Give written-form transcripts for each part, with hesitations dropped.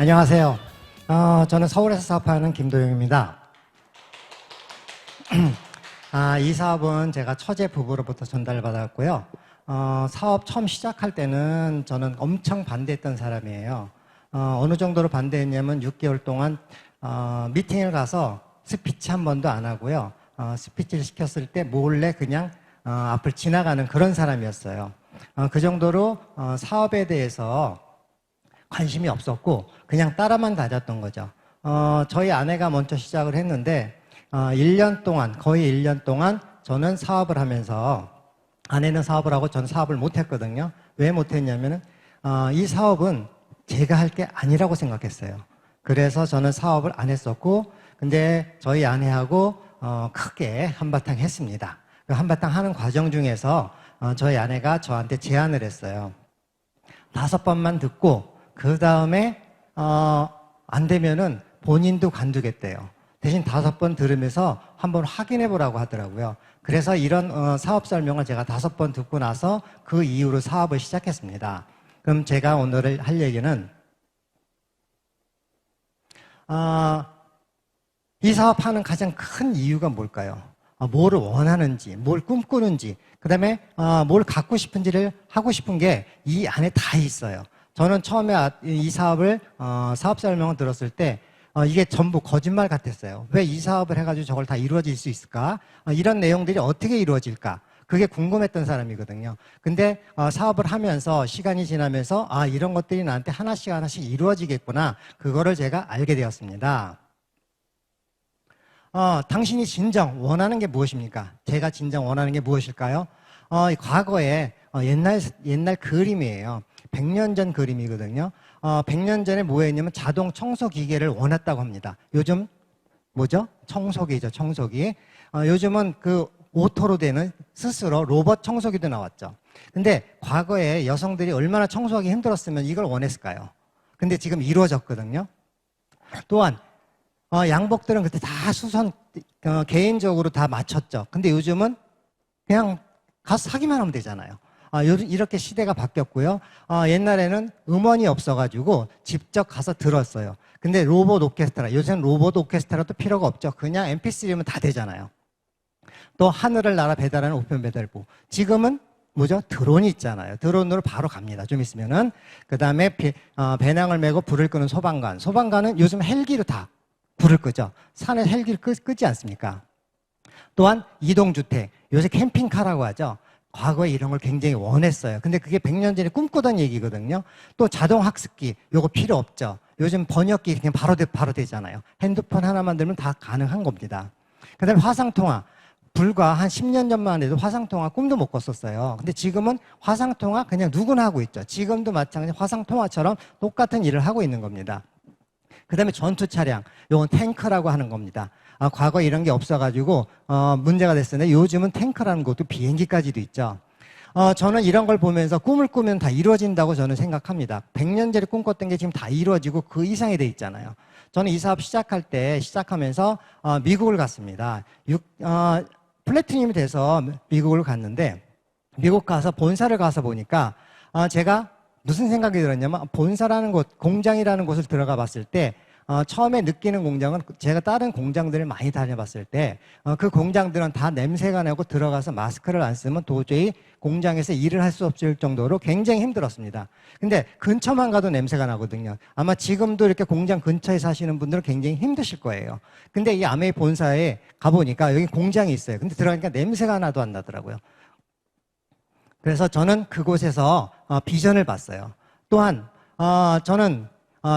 안녕하세요. 저는 서울에서 사업하는 김도영입니다. 이 사업은 제가 처제 부부로부터 전달받았고요. 사업 처음 시작할 때는 저는 엄청 반대했던 사람이에요. 어느 정도로 반대했냐면 6개월 동안 미팅을 가서 스피치 한 번도 안 하고요. 스피치를 시켰을 때 몰래 그냥 앞을 지나가는 그런 사람이었어요. 그 정도로 사업에 대해서 관심이 없었고 그냥 따라만 다녔던 거죠. 저희 아내가 먼저 시작을 했는데 1년 동안, 거의 1년 동안 저는 사업을 하면서 아내는 사업을 하고 저는 사업을 못했거든요. 왜 못했냐면은 이 사업은 제가 할 게 아니라고 생각했어요. 그래서 저는 사업을 안 했었고, 근데 저희 아내하고 크게 한바탕 했습니다. 그 한바탕 하는 과정 중에서 저희 아내가 저한테 제안을 했어요. 5번만 듣고 그 다음에 안 되면은 본인도 관두겠대요. 대신 5번 들으면서 한번 확인해 보라고 하더라고요. 그래서 이런 사업 설명을 제가 5번 듣고 나서 그 이후로 사업을 시작했습니다. 그럼 제가 오늘 할 얘기는 이 사업하는 가장 큰 이유가 뭘까요? 뭐를 원하는지, 뭘 꿈꾸는지, 그 다음에 뭘 갖고 싶은지를 하고 싶은 게 이 안에 다 있어요. 저는 처음에 이 사업을 사업 설명을 들었을 때 이게 전부 거짓말 같았어요. 왜 이 사업을 해가지고 저걸 다 이루어질 수 있을까? 이런 내용들이 어떻게 이루어질까? 그게 궁금했던 사람이거든요. 근데 사업을 하면서 시간이 지나면서 이런 것들이 나한테 하나씩 하나씩 이루어지겠구나. 그거를 제가 알게 되었습니다. 당신이 진정 원하는 게 무엇입니까? 제가 진정 원하는 게 무엇일까요? 과거에 옛날 그림이에요. 100년 전 그림이거든요. 100년 전에 뭐였냐면 자동 청소 기계를 원했다고 합니다. 요즘 뭐죠? 청소기죠, 청소기. 요즘은 그 오토로 되는 스스로 로봇 청소기도 나왔죠. 근데 과거에 여성들이 얼마나 청소하기 힘들었으면 이걸 원했을까요? 근데 지금 이루어졌거든요. 또한 양복들은 그때 다 개인적으로 다 맞췄죠. 근데 요즘은 그냥 가서 사기만 하면 되잖아요. 이렇게 시대가 바뀌었고요. 옛날에는 음원이 없어가지고 직접 가서 들었어요. 근데 로봇 오케스트라, 요새는 로봇 오케스트라도 필요가 없죠. 그냥 MP3면 다 되잖아요. 또 하늘을 날아 배달하는 우편 배달부. 지금은 뭐죠? 드론이 있잖아요. 드론으로 바로 갑니다. 좀 있으면은. 그 다음에 배낭을 메고 불을 끄는 소방관. 소방관은 요즘 헬기로 다 불을 끄죠. 산에 헬기를 끄지 않습니까? 또한 이동주택. 요새 캠핑카라고 하죠. 과거에 이런 걸 굉장히 원했어요. 근데 그게 100년 전에 꿈꾸던 얘기거든요. 또 자동학습기. 요거 필요 없죠. 요즘 번역기 그냥 바로 되잖아요. 핸드폰 하나만 들면 다 가능한 겁니다. 그 다음에 화상통화. 불과 한 10년 전만 해도 화상통화 꿈도 못 꿨었어요. 근데 지금은 화상통화 그냥 누구나 하고 있죠. 지금도 마찬가지 화상통화처럼 똑같은 일을 하고 있는 겁니다. 그 다음에 전투 차량, 요건 탱크라고 하는 겁니다. 과거에 이런 게 없어가지고 문제가 됐었는데 요즘은 탱크라는 것도 비행기까지도 있죠. 저는 이런 걸 보면서 꿈을 꾸면 다 이루어진다고 저는 생각합니다. 100년 전에 꿈꿨던 게 지금 다 이루어지고 그 이상이 돼 있잖아요. 저는 이 사업 시작하면서 미국을 갔습니다. 플래티늄이 돼서 미국을 갔는데 미국 가서 본사를 가서 보니까 제가 무슨 생각이 들었냐면 본사라는 곳, 공장이라는 곳을 들어가 봤을 때 처음에 느끼는 공장은 제가 다른 공장들을 많이 다녀봤을 때 그 공장들은 다 냄새가 나고 들어가서 마스크를 안 쓰면 도저히 공장에서 일을 할 수 없을 정도로 굉장히 힘들었습니다. 근데 근처만 가도 냄새가 나거든요. 아마 지금도 이렇게 공장 근처에 사시는 분들은 굉장히 힘드실 거예요. 근데 이 아메이 본사에 가보니까 여기 공장이 있어요. 근데 들어가니까 냄새가 하나도 안 나더라고요. 그래서 저는 그곳에서 비전을 봤어요. 또한 저는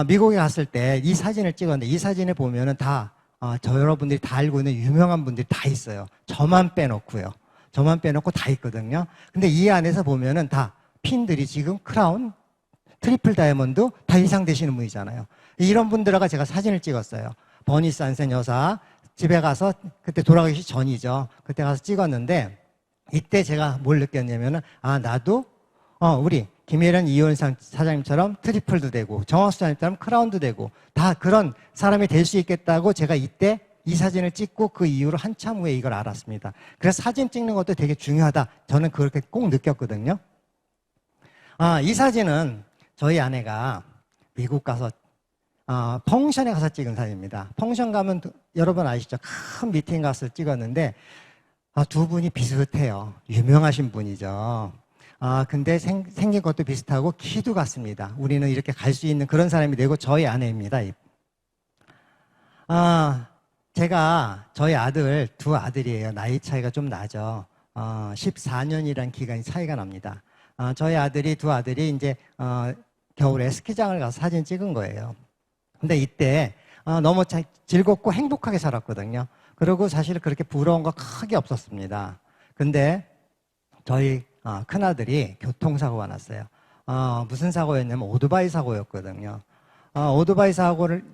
미국에 갔을 때 이 사진을 찍었는데 이 사진을 보면은 다 저 여러분들이 다 알고 있는 유명한 분들이 다 있어요. 저만 빼놓고요. 저만 빼놓고 다 있거든요. 근데 이 안에서 보면은 다 핀들이 지금 크라운, 트리플 다이아몬드 다 인상되시는 분이잖아요. 이런 분들하고 제가 사진을 찍었어요. 버니 산센 여사 집에 가서 그때 돌아가기 전이죠. 그때 가서 찍었는데 이때 제가 뭘 느꼈냐면은 나도 우리 김혜련 이효연 사장님처럼 트리플도 되고 정학수 사장님처럼 크라운도 되고 다 그런 사람이 될 수 있겠다고 제가 이때 이 사진을 찍고 그 이후로 한참 후에 이걸 알았습니다. 그래서 사진 찍는 것도 되게 중요하다. 저는 그렇게 꼭 느꼈거든요. 이 사진은 저희 아내가 미국 가서 펑션에 가서 찍은 사진입니다. 펑션 가면 여러 분 아시죠? 큰 미팅 가서 찍었는데 두 분이 비슷해요. 유명하신 분이죠. 근데 생긴 것도 비슷하고 키도 같습니다. 우리는 이렇게 갈 수 있는 그런 사람이 되고 저희 아내입니다. 저희 아들, 두 아들이에요. 나이 차이가 좀 나죠. 14년이라는 기간이 차이가 납니다. 저희 아들이, 두 아들이 이제, 겨울에 스키장을 가서 사진 찍은 거예요. 근데 이때, 너무 즐겁고 행복하게 살았거든요. 그리고 사실 그렇게 부러운 거 크게 없었습니다. 근데 저희 큰아들이 교통사고가 났어요. 무슨 사고였냐면 오토바이 사고였거든요. 오토바이 사고를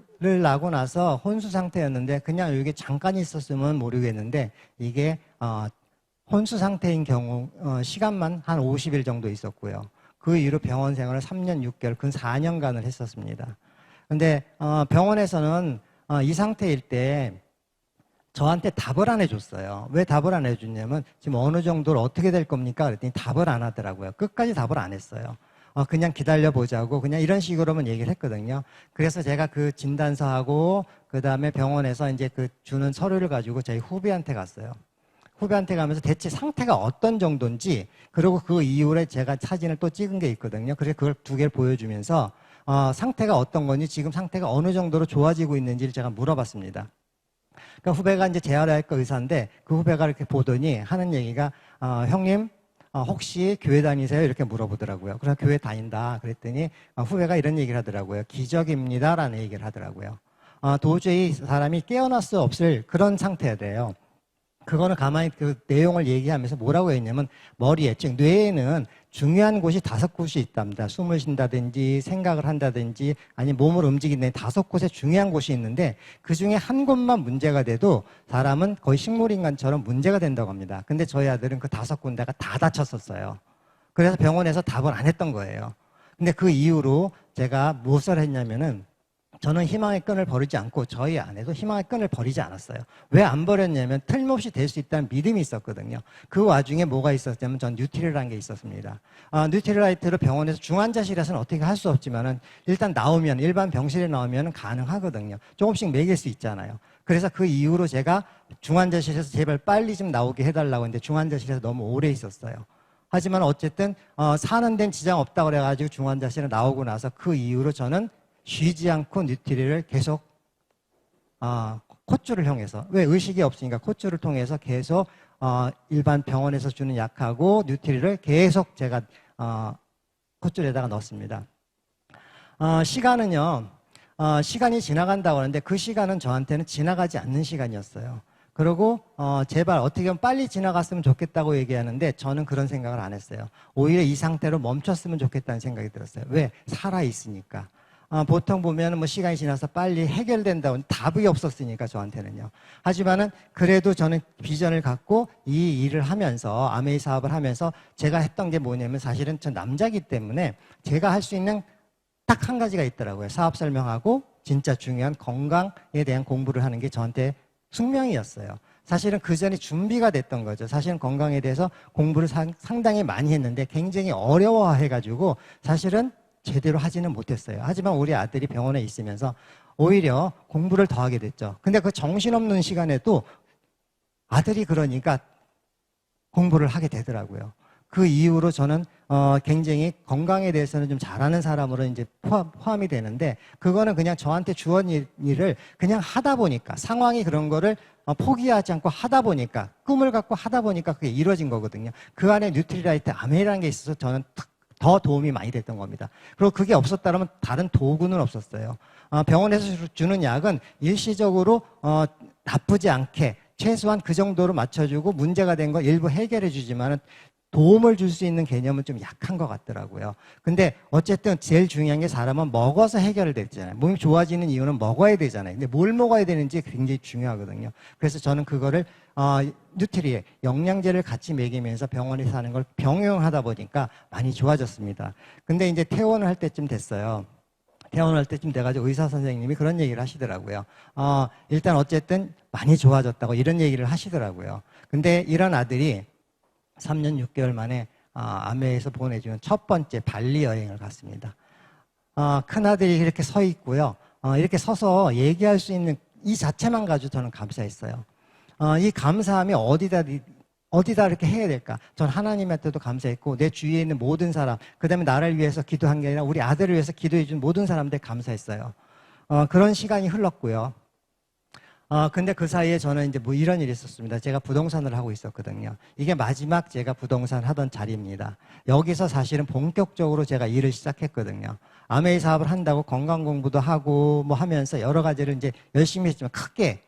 나고 나서 혼수 상태였는데 그냥 여기 잠깐 있었으면 모르겠는데 이게 혼수 상태인 경우 시간만 한 50일 정도 있었고요. 그 이후로 병원 생활을 3년 6개월, 근 4년간을 했었습니다. 근데 병원에서는 이 상태일 때 저한테 답을 안 해줬어요. 왜 답을 안 해줬냐면 지금 어느 정도로 어떻게 될 겁니까? 그랬더니 답을 안 하더라고요. 끝까지 답을 안 했어요. 그냥 기다려보자고 그냥 이런 식으로만 얘기를 했거든요. 그래서 제가 그 진단서하고 그 다음에 병원에서 이제 그 주는 서류를 가지고 저희 후배한테 갔어요. 후배한테 가면서 대체 상태가 어떤 정도인지, 그리고 그 이후에 제가 사진을 또 찍은 게 있거든요. 그래서 그걸 두 개를 보여주면서 상태가 어떤 건지, 지금 상태가 어느 정도로 좋아지고 있는지를 제가 물어봤습니다. 그러니까 후배가 이제 재활의학과 의사인데 그 후배가 이렇게 보더니 하는 얘기가 형님 혹시 교회 다니세요? 이렇게 물어보더라고요. 그래서 교회 다닌다 그랬더니 후배가 이런 얘기를 하더라고요. 기적입니다 라는 얘기를 하더라고요. 도저히 사람이 깨어날 수 없을 그런 상태래요. 그거는 가만히 그 내용을 얘기하면서 뭐라고 했냐면 머리에, 즉 뇌에는 중요한 곳이 5곳이 있답니다. 숨을 쉰다든지 생각을 한다든지 아니면 몸을 움직이는 5곳에 중요한 곳이 있는데 그 중에 한 곳만 문제가 돼도 사람은 거의 식물인간처럼 문제가 된다고 합니다. 근데 저희 아들은 그 5군데가 다 다쳤었어요. 그래서 병원에서 답을 안 했던 거예요. 근데 그 이후로 제가 무엇을 했냐면은 저는 희망의 끈을 버리지 않고 저희 아내도 희망의 끈을 버리지 않았어요. 왜 안 버렸냐면 틀림없이 될 수 있다는 믿음이 있었거든요. 그 와중에 뭐가 있었냐면 전 뉴트리라는 게 있었습니다. 뉴트리라이트를 병원에서 중환자실에서는 어떻게 할 수 없지만은 일단 나오면, 일반 병실에 나오면 가능하거든요. 조금씩 먹일 수 있잖아요. 그래서 그 이후로 제가 중환자실에서 제발 빨리 좀 나오게 해달라고 했는데 중환자실에서 너무 오래 있었어요. 하지만 어쨌든 사는 데는 지장 없다고 그래가지고 중환자실에 나오고 나서 그 이후로 저는 쉬지 않고 뉴트리를 계속 콧줄을 통해서, 왜 의식이 없으니까 콧줄을 통해서 계속 일반 병원에서 주는 약하고 뉴트리를 계속 제가 콧줄에다가 넣었습니다. 시간은요, 시간이 지나간다고 하는데 그 시간은 저한테는 지나가지 않는 시간이었어요. 그리고 제발 어떻게 하면 빨리 지나갔으면 좋겠다고 얘기하는데 저는 그런 생각을 안 했어요. 오히려 이 상태로 멈췄으면 좋겠다는 생각이 들었어요. 왜? 살아있으니까. 보통 보면 뭐 시간이 지나서 빨리 해결된다고 답이 없었으니까 저한테는요. 하지만은 그래도 저는 비전을 갖고 이 일을 하면서 아메이 사업을 하면서 제가 했던 게 뭐냐면 사실은 저 남자기 때문에 제가 할 수 있는 딱 한 가지가 있더라고요. 사업 설명하고 진짜 중요한 건강에 대한 공부를 하는 게 저한테 숙명이었어요. 사실은 그 전에 준비가 됐던 거죠. 사실은 건강에 대해서 공부를 상당히 많이 했는데 굉장히 어려워해가지고 사실은 제대로 하지는 못했어요. 하지만 우리 아들이 병원에 있으면서 오히려 공부를 더 하게 됐죠. 근데 그 정신없는 시간에도 아들이 그러니까 공부를 하게 되더라고요. 그 이후로 저는 굉장히 건강에 대해서는 좀 잘하는 사람으로 이제 포함이 되는데 그거는 그냥 저한테 주어진 일을 그냥 하다 보니까 상황이 그런 거를 포기하지 않고 하다 보니까 꿈을 갖고 하다 보니까 그게 이루어진 거거든요. 그 안에 뉴트리라이트 아메이라는 게 있어서 저는 더 도움이 많이 됐던 겁니다. 그리고 그게 없었다면 다른 도구는 없었어요. 병원에서 주는 약은 일시적으로 나쁘지 않게 최소한 그 정도로 맞춰주고 문제가 된 거 일부 해결해 주지만은 도움을 줄 수 있는 개념은 좀 약한 것 같더라고요. 근데 어쨌든 제일 중요한 게 사람은 먹어서 해결되잖아요. 몸이 좋아지는 이유는 먹어야 되잖아요. 근데 뭘 먹어야 되는지 굉장히 중요하거든요. 그래서 저는 그거를 뉴트리에 영양제를 같이 먹이면서 병원에서 하는 걸 병용하다 보니까 많이 좋아졌습니다. 근데 이제 퇴원을 할 때쯤 됐어요. 퇴원을 할 때쯤 돼가지고 의사 선생님이 그런 얘기를 하시더라고요. 일단 어쨌든 많이 좋아졌다고 이런 얘기를 하시더라고요. 근데 이런 아들이 3년 6개월 만에 아메에서 보내주는 첫 번째 발리 여행을 갔습니다. 큰아들이 이렇게 서 있고요. 이렇게 서서 얘기할 수 있는 이 자체만 가지고 저는 감사했어요. 이 감사함이 어디다 이렇게 해야 될까? 전 하나님한테도 감사했고, 내 주위에 있는 모든 사람, 그 다음에 나를 위해서 기도한 게 아니라 우리 아들을 위해서 기도해 준 모든 사람들 감사했어요. 그런 시간이 흘렀고요. 근데 그 사이에 저는 이제 뭐 이런 일이 있었습니다. 제가 부동산을 하고 있었거든요. 이게 마지막 제가 부동산 하던 자리입니다. 여기서 사실은 본격적으로 제가 일을 시작했거든요. 아메이 사업을 한다고 건강 공부도 하고 뭐 하면서 여러 가지를 이제 열심히 했지만 크게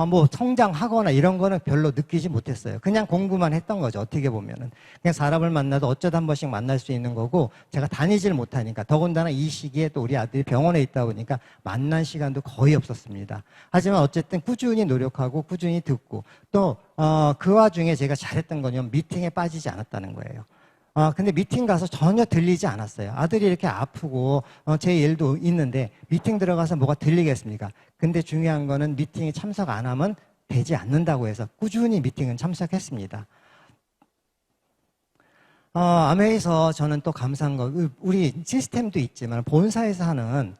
뭐 성장하거나 이런 거는 별로 느끼지 못했어요. 그냥 공부만 했던 거죠. 어떻게 보면은. 그냥 사람을 만나도 어쩌다 한 번씩 만날 수 있는 거고, 제가 다니질 못하니까, 더군다나 이 시기에 또 우리 아들이 병원에 있다 보니까 만난 시간도 거의 없었습니다. 하지만 어쨌든 꾸준히 노력하고 꾸준히 듣고, 또 그 와중에 제가 잘했던 거는 미팅에 빠지지 않았다는 거예요. 근데 미팅 가서 전혀 들리지 않았어요. 아들이 이렇게 아프고, 제 일도 있는데, 미팅 들어가서 뭐가 들리겠습니까? 근데 중요한 거는 미팅에 참석 안 하면 되지 않는다고 해서 꾸준히 미팅은 참석했습니다. 아메에서 저는 또 감사한 거, 우리 시스템도 있지만 본사에서 하는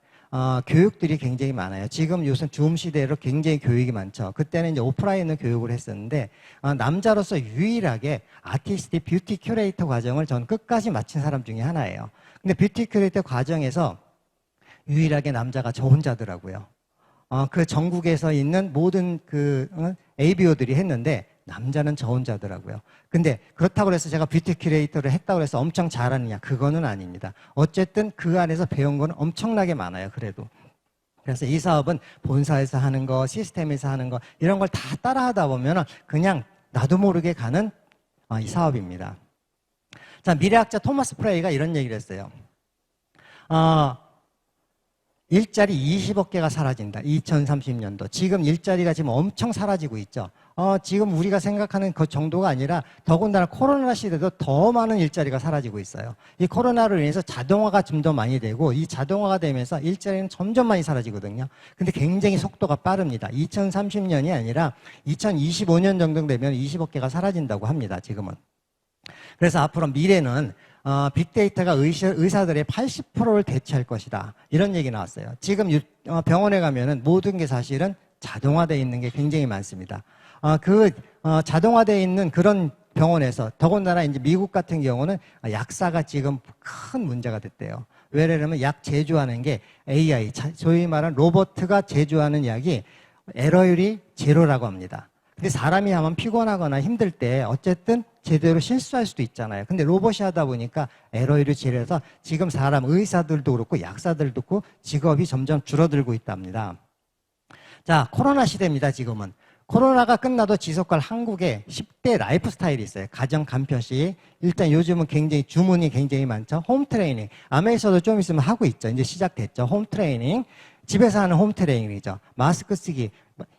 교육들이 굉장히 많아요. 지금 요즘 줌 시대로 굉장히 교육이 많죠. 그때는 이제 오프라인으로 교육을 했었는데, 남자로서 유일하게 아티스트 뷰티 큐레이터 과정을 전 끝까지 마친 사람 중에 하나예요. 근데 뷰티 큐레이터 과정에서 유일하게 남자가 저 혼자더라고요. 그 전국에서 있는 모든 ABO들이 했는데, 남자는 저 혼자더라고요. 근데 그렇다고 해서 제가 뷰티 큐레이터를 했다고 해서 엄청 잘하느냐? 그거는 아닙니다. 어쨌든 그 안에서 배운 건 엄청나게 많아요, 그래도. 그래서 이 사업은 본사에서 하는 거, 시스템에서 하는 거, 이런 걸 다 따라 하다 보면 그냥 나도 모르게 가는 이 사업입니다. 자, 미래학자 토마스 프레이가 이런 얘기를 했어요. 일자리 20억 개가 사라진다. 2030년도. 지금 일자리가 지금 엄청 사라지고 있죠. 지금 우리가 생각하는 그 정도가 아니라 더군다나 코로나 시대도 더 많은 일자리가 사라지고 있어요. 이 코로나로 인해서 자동화가 좀 더 많이 되고, 이 자동화가 되면서 일자리는 점점 많이 사라지거든요. 근데 굉장히 속도가 빠릅니다. 2030년이 아니라 2025년 정도 되면 20억 개가 사라진다고 합니다, 지금은. 그래서 앞으로 미래는 빅데이터가 의사들의 80%를 대체할 것이다. 이런 얘기 나왔어요. 지금 병원에 가면은 모든 게 사실은 자동화되어 있는 게 굉장히 많습니다. 자동화되어 있는 그런 병원에서 더군다나 이제 미국 같은 경우는 약사가 지금 큰 문제가 됐대요. 왜냐하면 약 제조하는 게 AI, 소위 말하는 로봇가 제조하는 약이 에러율이 제로라고 합니다. 근데 사람이 하면 피곤하거나 힘들 때 어쨌든 제대로 실수할 수도 있잖아요. 근데 로봇이 하다 보니까 에러율이 제로해서 지금 사람 의사들도 그렇고 약사들도 그렇고 직업이 점점 줄어들고 있답니다. 자, 코로나 시대입니다, 지금은. 코로나가 끝나도 지속할 한국의 10대 라이프 스타일이 있어요. 가정 간편식. 일단 요즘은 굉장히 주문이 굉장히 많죠. 홈 트레이닝. 아메에서도 좀 있으면 하고 있죠. 이제 시작됐죠. 홈 트레이닝. 집에서 하는 홈 트레이닝이죠. 마스크 쓰기.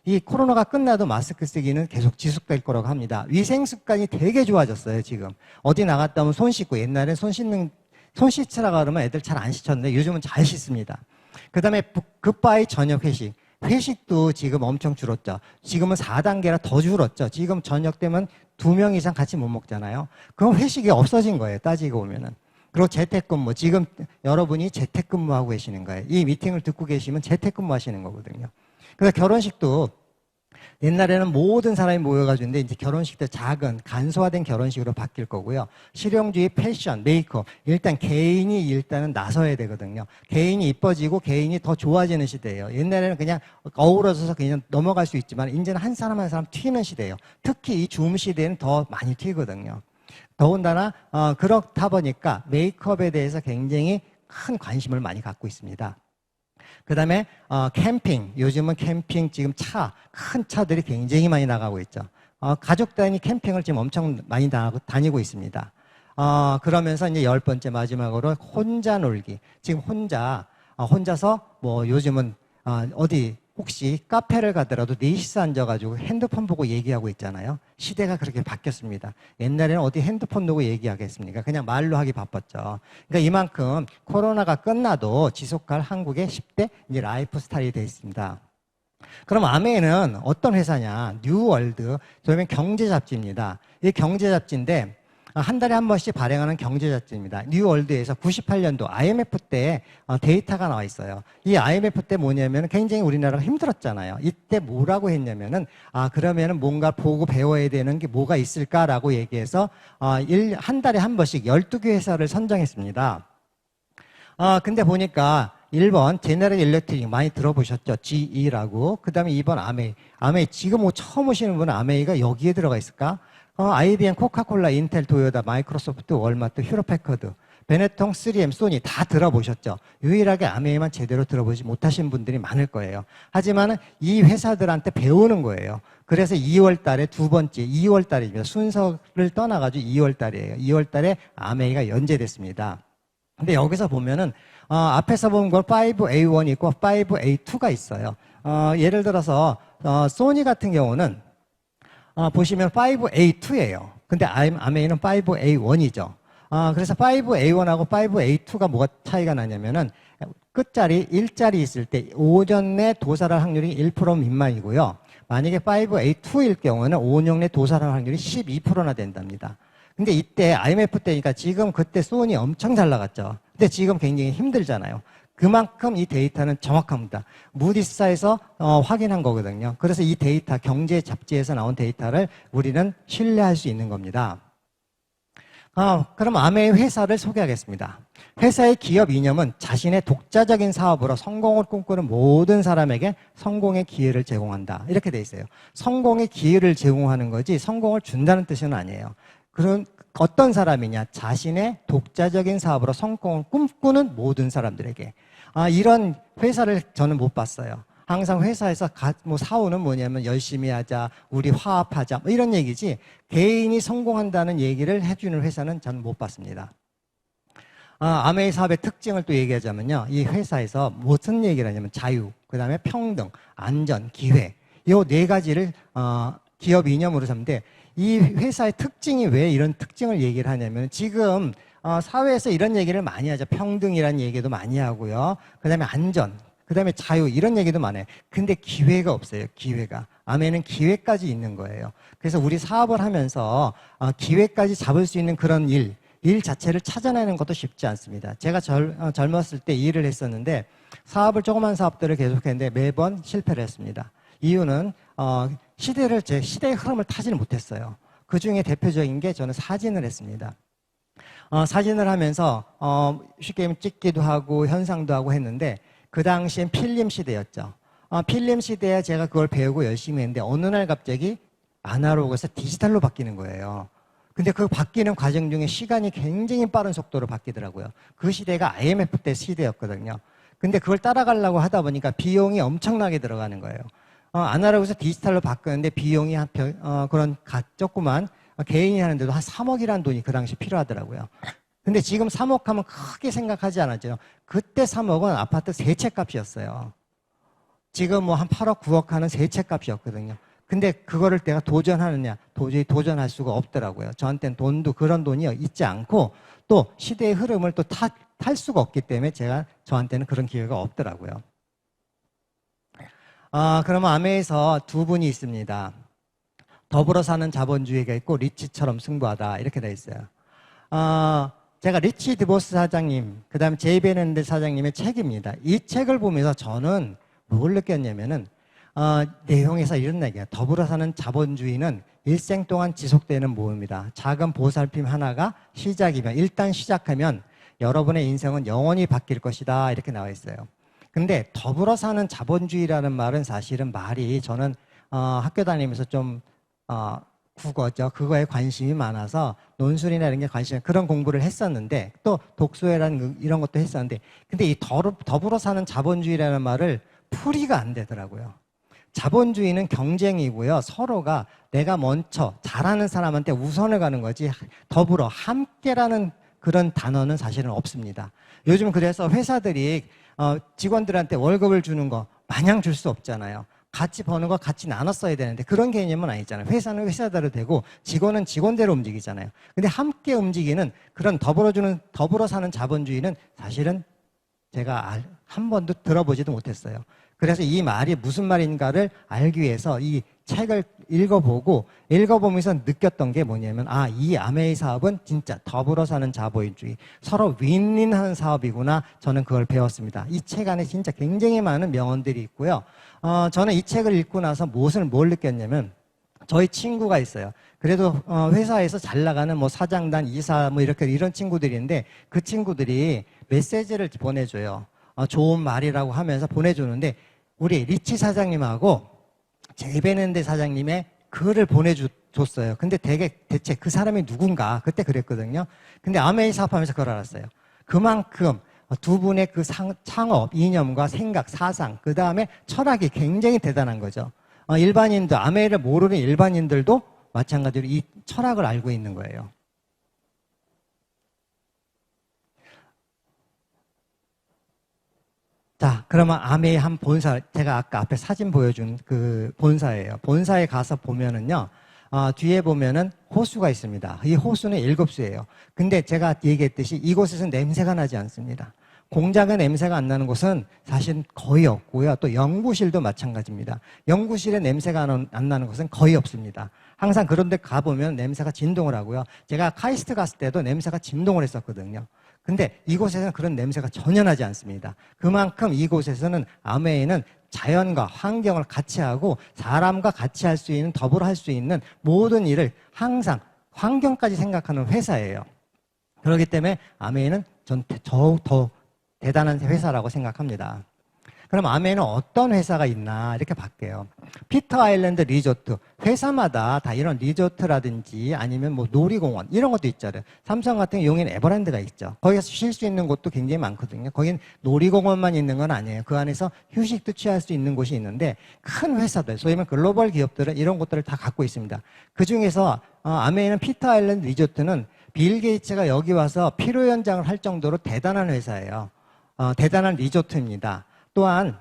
이 코로나가 끝나도 마스크 쓰기는 계속 지속될 거라고 합니다. 위생 습관이 되게 좋아졌어요, 지금. 어디 나갔다 오면 손 씻고, 옛날에 손 씻으라고 그러면 애들 잘 안 씻었는데 요즘은 잘 씻습니다. 그 다음에 굿바이 저녁 회식. 회식도 지금 엄청 줄었죠. 지금은 4단계라 더 줄었죠. 지금 저녁 되면 2명 이상 같이 못 먹잖아요. 그럼 회식이 없어진 거예요, 따지고 보면은. 그리고 재택근무. 지금 여러분이 재택근무하고 계시는 거예요. 이 미팅을 듣고 계시면 재택근무 하시는 거거든요. 그래서 결혼식도 옛날에는 모든 사람이 모여가지고 있는데 이제 결혼식도 작은 간소화된 결혼식으로 바뀔 거고요. 실용주의 패션, 메이크업. 일단 개인이 일단은 나서야 되거든요. 개인이 이뻐지고 개인이 더 좋아지는 시대예요. 옛날에는 그냥 어우러져서 그냥 넘어갈 수 있지만 이제는 한 사람 한 사람 튀는 시대예요. 특히 이 줌 시대는 더 많이 튀거든요. 더군다나 그렇다 보니까 메이크업에 대해서 굉장히 큰 관심을 많이 갖고 있습니다. 그 다음에 캠핑. 요즘은 캠핑 지금 큰 차들이 굉장히 많이 나가고 있죠. 가족 단위 캠핑을 지금 엄청 많이 다니고 있습니다. 그러면서 이제 10번째 마지막으로 혼자 놀기. 지금 혼자서 뭐 요즘은 어디 혹시 카페를 가더라도 넷이서 앉아가지고 핸드폰 보고 얘기하고 있잖아요. 시대가 그렇게 바뀌었습니다. 옛날에는 어디 핸드폰 놓고 얘기하겠습니까? 그냥 말로 하기 바빴죠. 그러니까 이만큼 코로나가 끝나도 지속할 한국의 10대 이제 라이프 스타일이 되어 있습니다. 그럼 아메는 어떤 회사냐? 뉴월드. 저희는 경제 잡지입니다. 이 경제 잡지인데 한 달에 한 번씩 발행하는 경제 잡지입니다. 뉴월드에서 98년도 IMF 때 데이터가 나와 있어요. 이 IMF 때 뭐냐면 굉장히 우리나라가 힘들었잖아요. 이때 뭐라고 했냐면은 그러면은 뭔가 보고 배워야 되는 게 뭐가 있을까라고 얘기해서 한 달에 한 번씩 12개 회사를 선정했습니다. 근데 보니까 1번 제너럴 일렉트릭 많이 들어보셨죠? GE라고. 그 다음에 2번 아메이. 지금 뭐 처음 오시는 분은 아메이가 여기에 들어가 있을까? IBM, 코카콜라, 인텔, 도요타, 마이크로소프트, 월마트, 휴로패커드, 베네통, 3M, 소니 다 들어보셨죠? 유일하게 아메이만 제대로 들어보지 못하신 분들이 많을 거예요. 하지만 이 회사들한테 배우는 거예요. 그래서 2월 달에 두 번째, 2월 달입니다. 순서를 떠나가지고 2월 달이에요. 2월 달에 아메이가 연재됐습니다. 근데 여기서 보면은 앞에서 본 걸 5A1이 있고 5A2가 있어요. 예를 들어서 소니 같은 경우는 보시면 5A2예요. 근데 아메이는 5A1이죠. 그래서 5A1하고 5A2가 뭐가 차이가 나냐면은 끝자리 1자리 있을 때 오전 내 도살할 확률이 1% 미만이고요. 만약에 5A2일 경우는 5년 내 도살할 확률이 12%나 된답니다. 근데 이때 IMF 때니까 지금 그때 소니 엄청 잘 나갔죠. 근데 지금 굉장히 힘들잖아요. 그만큼 이 데이터는 정확합니다. 무디스사에서 확인한 거거든요. 그래서 이 데이터, 경제 잡지에서 나온 데이터를 우리는 신뢰할 수 있는 겁니다. 그럼 아메이 회사를 소개하겠습니다. 회사의 기업 이념은 자신의 독자적인 사업으로 성공을 꿈꾸는 모든 사람에게 성공의 기회를 제공한다. 이렇게 돼 있어요. 성공의 기회를 제공하는 거지 성공을 준다는 뜻은 아니에요. 그런 어떤 사람이냐? 자신의 독자적인 사업으로 성공을 꿈꾸는 모든 사람들에게. 이런 회사를 저는 못 봤어요. 항상 회사에서 뭐 사오는 뭐냐면 열심히 하자, 우리 화합하자 뭐 이런 얘기지 개인이 성공한다는 얘기를 해주는 회사는 저는 못 봤습니다. 아메이 사업의 특징을 또 얘기하자면요. 이 회사에서 무슨 얘기를 하냐면 자유, 그 다음에 평등, 안전, 기회 이 네 가지를 기업 이념으로 삼는데 이 회사의 특징이 왜 이런 특징을 얘기를 하냐면 지금 사회에서 이런 얘기를 많이 하죠. 평등이라는 얘기도 많이 하고요. 그 다음에 안전, 그 다음에 자유 이런 얘기도 많아요. 근데 기회가 없어요. 기회가. 아메는 기회까지 있는 거예요. 그래서 우리 사업을 하면서 기회까지 잡을 수 있는 그런 일 자체를 찾아내는 것도 쉽지 않습니다. 제가 젊었을 때 일을 했었는데 조그만 사업들을 계속했는데 매번 실패를 했습니다. 이유는 시대의 흐름을 타지는 못했어요. 그 중에 대표적인 게 저는 사진을 했습니다. 사진을 하면서 쉽게 얘기하면 찍기도 하고 현상도 하고 했는데 그 당시엔 필름 시대였죠. 필름 시대에 제가 그걸 배우고 열심히 했는데 어느 날 갑자기 아날로그에서 디지털로 바뀌는 거예요. 근데 그 바뀌는 과정 중에 시간이 굉장히 빠른 속도로 바뀌더라고요. 그 시대가 IMF 때 시대였거든요. 근데 그걸 따라가려고 하다 보니까 비용이 엄청나게 들어가는 거예요. 아날로그에서 디지털로 바꾸는데 비용이 그런 조그만 개인이 하는데도 한 3억이라는 돈이 그 당시 필요하더라고요. 근데 지금 3억 하면 크게 생각하지 않았죠. 그때 3억은 아파트 세 채 값이었어요. 지금 뭐 한 8억, 9억 하는 세 채 값이었거든요. 근데 그거를 내가 도전하느냐? 도저히 도전할 수가 없더라고요. 저한테는 그런 돈이 있지 않고 또 시대의 흐름을 또 탈 수가 없기 때문에 저한테는 그런 기회가 없더라고요. 그러면 아메에서 두 분이 있습니다. 더불어 사는 자본주의가 있고 리치처럼 승부하다 이렇게 돼 있어요. 제가 리치 드보스 사장님, 그 다음에 제이베넨드 사장님의 책입니다. 이 책을 보면서 저는 뭘 느꼈냐면은 내용에서 이런 얘기예요. 더불어 사는 자본주의는 일생 동안 지속되는 모험이다. 작은 보살핌 하나가 시작이면 일단 시작하면 여러분의 인생은 영원히 바뀔 것이다. 이렇게 나와 있어요. 근데 더불어 사는 자본주의라는 말은 사실은 말이 저는 학교 다니면서 좀 국어죠. 그거에 관심이 많아서 논술이나 이런 게 그런 공부를 했었는데 또 독서회라는 이런 것도 했었는데 근데 이 더불어 사는 자본주의라는 말을 풀이가 안 되더라고요. 자본주의는 경쟁이고요. 서로가 내가 먼저 잘하는 사람한테 우선을 가는 거지 더불어 함께라는 그런 단어는 사실은 없습니다. 요즘 그래서 회사들이 직원들한테 월급을 주는 거 마냥 줄 수 없잖아요. 같이 버는 거 같이 나눠 써야 되는데 그런 개념은 아니잖아요. 회사는 회사대로 되고 직원은 직원대로 움직이잖아요. 근데 함께 움직이는 그런 더불어 사는 자본주의는 사실은 제가 한 번도 들어보지도 못했어요. 그래서 이 말이 무슨 말인가를 알기 위해서 이 책을 읽어보면서 느꼈던 게 뭐냐면, 아, 이 아메이 사업은 진짜 더불어 사는 자본주의, 서로 윈윈하는 사업이구나. 저는 그걸 배웠습니다. 이 책 안에 진짜 굉장히 많은 명언들이 있고요. 저는 이 책을 읽고 나서 뭘 느꼈냐면, 저희 친구가 있어요. 그래도 회사에서 잘 나가는 뭐 사장단, 이사 뭐 이런 친구들인데, 그 친구들이 메시지를 보내줘요. 좋은 말이라고 하면서 보내주는데, 우리 리치 사장님하고 제이베넨데 사장님의 글을 보내줬어요. 근데 대체 그 사람이 누군가 그때 그랬거든요. 근데 아메이 사업하면서 그걸 알았어요. 그만큼 두 분의 그 창업 이념과 생각, 사상, 그 다음에 철학이 굉장히 대단한 거죠. 일반인도, 아메이를 모르는 일반인들도 마찬가지로 이 철학을 알고 있는 거예요. 자, 그러면 아메이 한 본사, 제가 아까 앞에 사진 보여준 그 본사예요. 본사에 가서 보면은요, 뒤에 보면은 호수가 있습니다. 이 호수는 7수예요. 근데 제가 얘기했듯이 이곳에서는 냄새가 나지 않습니다. 공장의 냄새가 안 나는 곳은 사실 거의 없고요. 또 연구실도 마찬가지입니다. 연구실에 냄새가 안 나는 곳은 거의 없습니다. 항상 그런 데 가보면 냄새가 진동을 하고요. 제가 카이스트 갔을 때도 냄새가 진동을 했었거든요. 근데 이곳에서는 그런 냄새가 전혀 나지 않습니다. 그만큼 이곳에서는 아메이는 자연과 환경을 같이 하고 사람과 같이 할 수 있는, 더불어 할 수 있는 모든 일을 항상 환경까지 생각하는 회사예요. 그렇기 때문에 아메이는 전 더욱 대단한 회사라고 생각합니다. 그럼 아메이는 어떤 회사가 있나 이렇게 볼게요. 피터 아일랜드 리조트, 회사마다 다 이런 리조트라든지 아니면 뭐 놀이공원 이런 것도 있잖아요. 삼성 같은 경우 용인 에버랜드가 있죠. 거기서 쉴 수 있는 곳도 굉장히 많거든요. 거긴 놀이공원만 있는 건 아니에요. 그 안에서 휴식도 취할 수 있는 곳이 있는데, 큰 회사들, 소위 말하면 글로벌 기업들은 이런 곳들을 다 갖고 있습니다. 그 중에서 아메이는 피터 아일랜드 리조트는 빌 게이츠가 여기 와서 피로 연장을 할 정도로 대단한 회사예요. 대단한 리조트입니다. 또한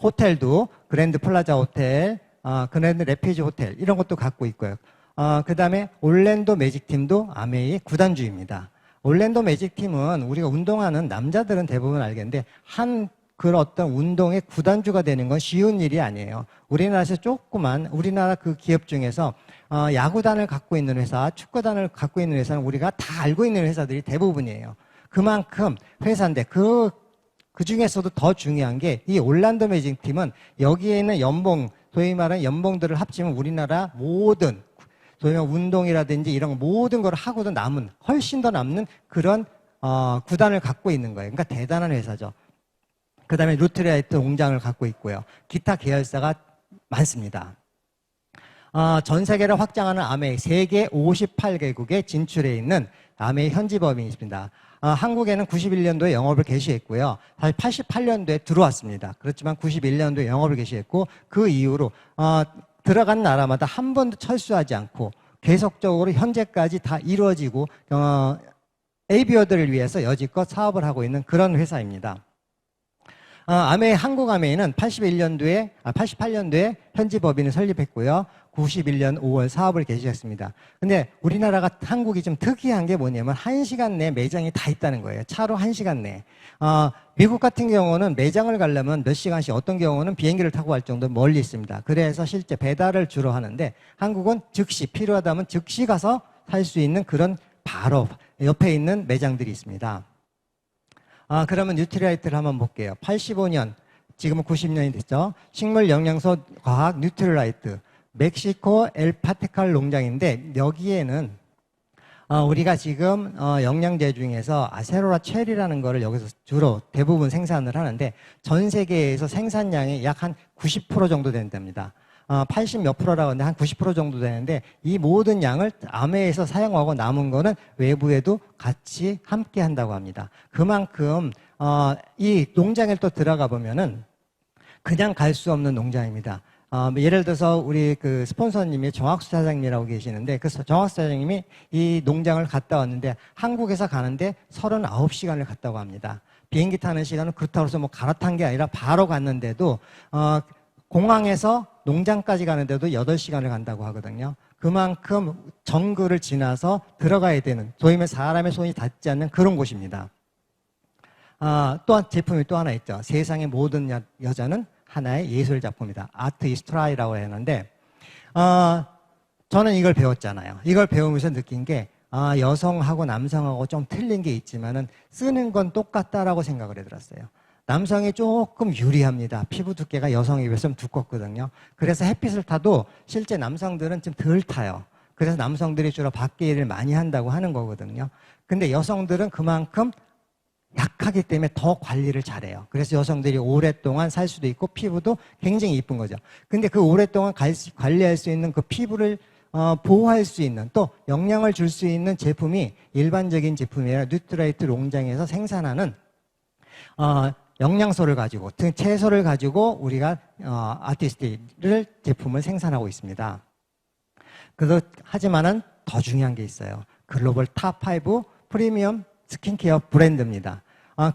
호텔도 그랜드 플라자 호텔, 그랜드 레피지 호텔 이런 것도 갖고 있고요. 그 다음에 올랜도 매직팀도 아메이 구단주입니다. 올랜도 매직팀은 우리가 운동하는 남자들은 대부분 알겠는데, 그런 어떤 운동의 구단주가 되는 건 쉬운 일이 아니에요. 우리나라에서 우리나라 그 기업 중에서 야구단을 갖고 있는 회사, 축구단을 갖고 있는 회사는 우리가 다 알고 있는 회사들이 대부분이에요. 그만큼 회사인데 그 중에서도 더 중요한 게, 이 올란도 매직팀은 여기에 있는 소위 말하는 연봉들을 합치면 우리나라 모든 소위 말하는 운동이라든지 이런 모든 걸 하고도 훨씬 더 남는 그런 구단을 갖고 있는 거예요. 그러니까 대단한 회사죠. 그 다음에 루트라이트 농장을 갖고 있고요. 기타 계열사가 많습니다. 전 세계를 확장하는 아메이, 세계 58개국에 진출해 있는 아메이 현지 법인이 있습니다. 한국에는 91년도에 영업을 개시했고요. 사실 88년도에 들어왔습니다. 그렇지만 91년도에 영업을 개시했고, 그 이후로 들어간 나라마다 한 번도 철수하지 않고 계속적으로 현재까지 다 이루어지고 에이비어들을 위해서 여지껏 사업을 하고 있는 그런 회사입니다. 한국 아메이는 88년도에 현지 법인을 설립했고요. 91년 5월 사업을 개시했습니다. 근데 한국이 좀 특이한 게 뭐냐면 1시간 내 매장이 다 있다는 거예요. 차로 1시간 내. 미국 같은 경우는 매장을 가려면 몇 시간씩, 어떤 경우는 비행기를 타고 갈 정도로 멀리 있습니다. 그래서 실제 배달을 주로 하는데, 한국은 필요하다면 즉시 가서 살 수 있는 그런 바로 옆에 있는 매장들이 있습니다. 그러면 뉴트리라이트를 한번 볼게요. 85년, 지금은 90년이 됐죠. 식물 영양소 과학 뉴트리라이트. 멕시코 엘파테칼 농장인데, 여기에는 우리가 지금 영양제 중에서 아세로라 첼이라는 거를 여기서 주로 대부분 생산을 하는데, 전 세계에서 생산량이 약 한 90% 정도 된답니다. 80 몇 프로라고 하는데 한 90% 정도 되는데, 이 모든 양을 아메에서 사용하고 남은 거는 외부에도 같이 함께 한다고 합니다. 그만큼 이 농장에 또 들어가 보면은 그냥 갈 수 없는 농장입니다. 예를 들어서 우리 그 스폰서님이 정학수 사장님이라고 계시는데, 그 정학수 사장님이 이 농장을 갔다 왔는데 한국에서 가는데 39시간을 갔다고 합니다. 비행기 타는 시간은 그렇다고 해서 뭐 갈아탄 게 아니라 바로 갔는데도 공항에서 농장까지 가는데도 8시간을 간다고 하거든요. 그만큼 정글을 지나서 들어가야 되는, 소위 말해 사람의 손이 닿지 않는 그런 곳입니다. 또한 제품이 또 하나 있죠. 세상의 모든 여자는 하나의 예술 작품이다. 아트 이스트라이라고 하는데, 저는 이걸 배웠잖아요. 이걸 배우면서 느낀 게, 여성하고 남성하고 좀 틀린 게 있지만은 쓰는 건 똑같다라고 생각을 해들었어요. 남성이 조금 유리합니다. 피부 두께가 여성에 비해서 좀 두껍거든요. 그래서 햇빛을 타도 실제 남성들은 좀 덜 타요. 그래서 남성들이 주로 밖에 일을 많이 한다고 하는 거거든요. 근데 여성들은 그만큼 약하기 때문에 더 관리를 잘해요. 그래서 여성들이 오랫동안 살 수도 있고 피부도 굉장히 이쁜 거죠. 근데 그 오랫동안 관리할 수 있는 그 피부를 보호할 수 있는 또 영양을 줄 수 있는 제품이 일반적인 제품이 아니라 뉴트라이트 농장에서 생산하는 영양소를 가지고 채소를 가지고 우리가 아티스트를 제품을 생산하고 있습니다. 하지만은 더 중요한 게 있어요. 글로벌 탑5 프리미엄 스킨케어 브랜드입니다.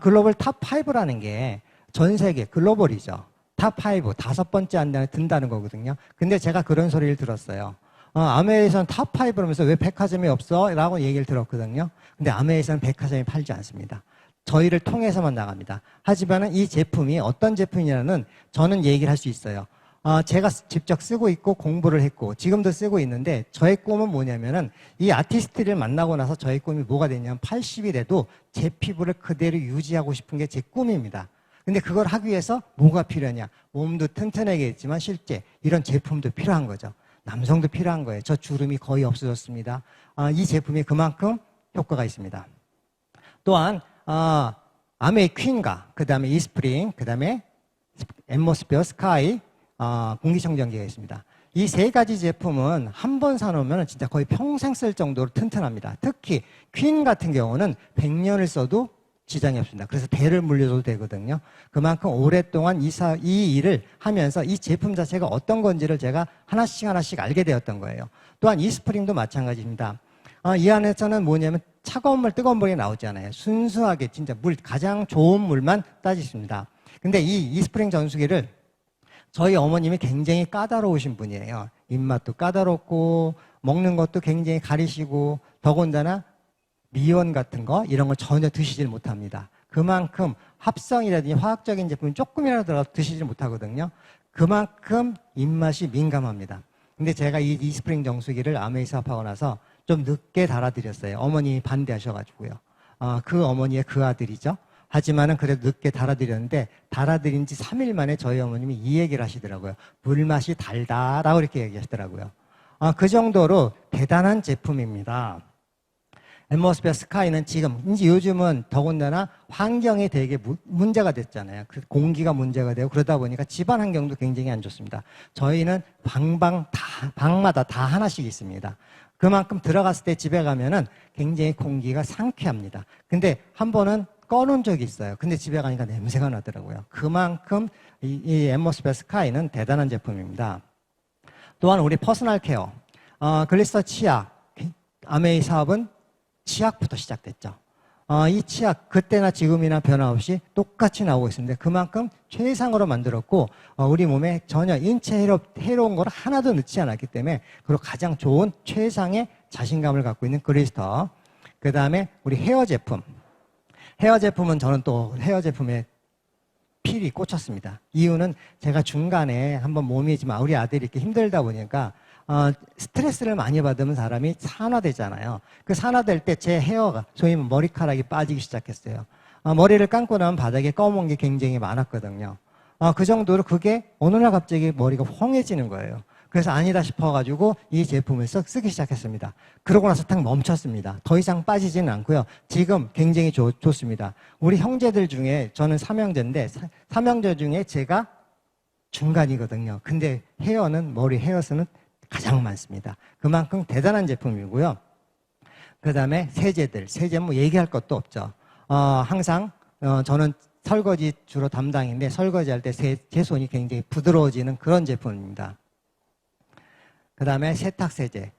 글로벌 탑5라는 게 전 세계 글로벌이죠. 탑5 5번째 안에 든다는 거거든요. 근데 제가 그런 소리를 들었어요. 아메리에서는 탑5라면서 왜 백화점이 없어? 라고 얘기를 들었거든요. 근데 아메리에서는 백화점이 팔지 않습니다. 저희를 통해서만 나갑니다. 하지만 이 제품이 어떤 제품이냐는 저는 얘기를 할 수 있어요. 제가 직접 쓰고 있고 공부를 했고 지금도 쓰고 있는데 저의 꿈은 뭐냐면은 이 아티스트를 만나고 나서 저의 꿈이 뭐가 되냐면 80이 돼도 제 피부를 그대로 유지하고 싶은 게 제 꿈입니다. 근데 그걸 하기 위해서 뭐가 필요하냐? 몸도 튼튼하게 있지만 실제 이런 제품도 필요한 거죠. 남성도 필요한 거예요. 저 주름이 거의 없어졌습니다. 이 제품이 그만큼 효과가 있습니다. 또한 아메이 퀸과 그 다음에 이스프링, 그 다음에 앰모스피어 스카이 공기청정기가 있습니다. 이 세 가지 제품은 한 번 사놓으면 진짜 거의 평생 쓸 정도로 튼튼합니다. 특히 퀸 같은 경우는 100년을 써도 지장이 없습니다. 그래서 대를 물려줘도 되거든요. 그만큼 오랫동안 이 일을 하면서 이 제품 자체가 어떤 건지를 제가 하나씩 알게 되었던 거예요. 또한 이스프링도 마찬가지입니다. 이 안에서는 뭐냐면 차가운 물, 뜨거운 물이 나오잖아요. 순수하게 진짜 가장 좋은 물만 따지십니다. 근데 이 이스프링 전수기를 저희 어머님이 굉장히 까다로우신 분이에요. 입맛도 까다롭고 먹는 것도 굉장히 가리시고 더군다나 미원 같은 거 이런 걸 전혀 드시질 못합니다. 그만큼 합성이라든지 화학적인 제품이 조금이라도 들어가도 드시질 못하거든요. 그만큼 입맛이 민감합니다. 근데 제가 이 이스프링 정수기를 아메이 사업하고 나서 좀 늦게 달아드렸어요. 어머님이 반대하셔가지고요. 그 어머니의 그 아들이죠. 하지만은 그래도 늦게 달아드렸는데 달아드린 지 3일 만에 저희 어머님이 이 얘기를 하시더라고요. 물맛이 달다라고 이렇게 얘기하시더라고요. 그 정도로 대단한 제품입니다. 앰모스피어 스카이는 지금 이제 요즘은 더군다나 환경이 되게 문제가 됐잖아요. 공기가 문제가 되고 그러다 보니까 집안 환경도 굉장히 안 좋습니다. 저희는 방마다 다 하나씩 있습니다. 그만큼 들어갔을 때 집에 가면은 굉장히 공기가 상쾌합니다. 근데 한 번은 꺼놓은 적이 있어요. 근데 집에 가니까 냄새가 나더라고요. 그만큼 이 앰모스피어 스카이는 대단한 제품입니다. 또한 우리 퍼스널 케어, 글리서 치약, 아메이 사업은 치약부터 시작됐죠. 이 치약 그때나 지금이나 변함없이 똑같이 나오고 있습니다. 그만큼 최상으로 만들었고 우리 몸에 전혀 인체 해로운 걸 하나도 넣지 않았기 때문에 그리고 가장 좋은 최상의 자신감을 갖고 있는 그리스터. 그 다음에 우리 헤어 제품. 헤어 제품은 저는 또 헤어 제품에 필히 꽂혔습니다. 이유는 제가 중간에 한번 몸이 지금 우리 아들이 이렇게 힘들다 보니까 스트레스를 많이 받으면 사람이 산화되잖아요. 그 산화될 때 제 헤어가 소위 머리카락이 빠지기 시작했어요. 머리를 감고 나면 바닥에 검은 게 굉장히 많았거든요. 그 정도로 그게 어느 날 갑자기 머리가 홍해지는 거예요. 그래서 아니다 싶어가지고 이 제품을 쓰기 시작했습니다. 그러고 나서 딱 멈췄습니다. 더 이상 빠지지는 않고요. 지금 굉장히 좋습니다. 우리 형제들 중에 저는 삼형제인데 삼형제 중에 제가 중간이거든요. 근데 머리 헤어수는 가장 많습니다. 그만큼 대단한 제품이고요. 그 다음에 세제는 뭐 얘기할 것도 없죠. 항상 저는 설거지 주로 담당인데 설거지할 때 제 손이 굉장히 부드러워지는 그런 제품입니다. 그 다음에 세탁세제.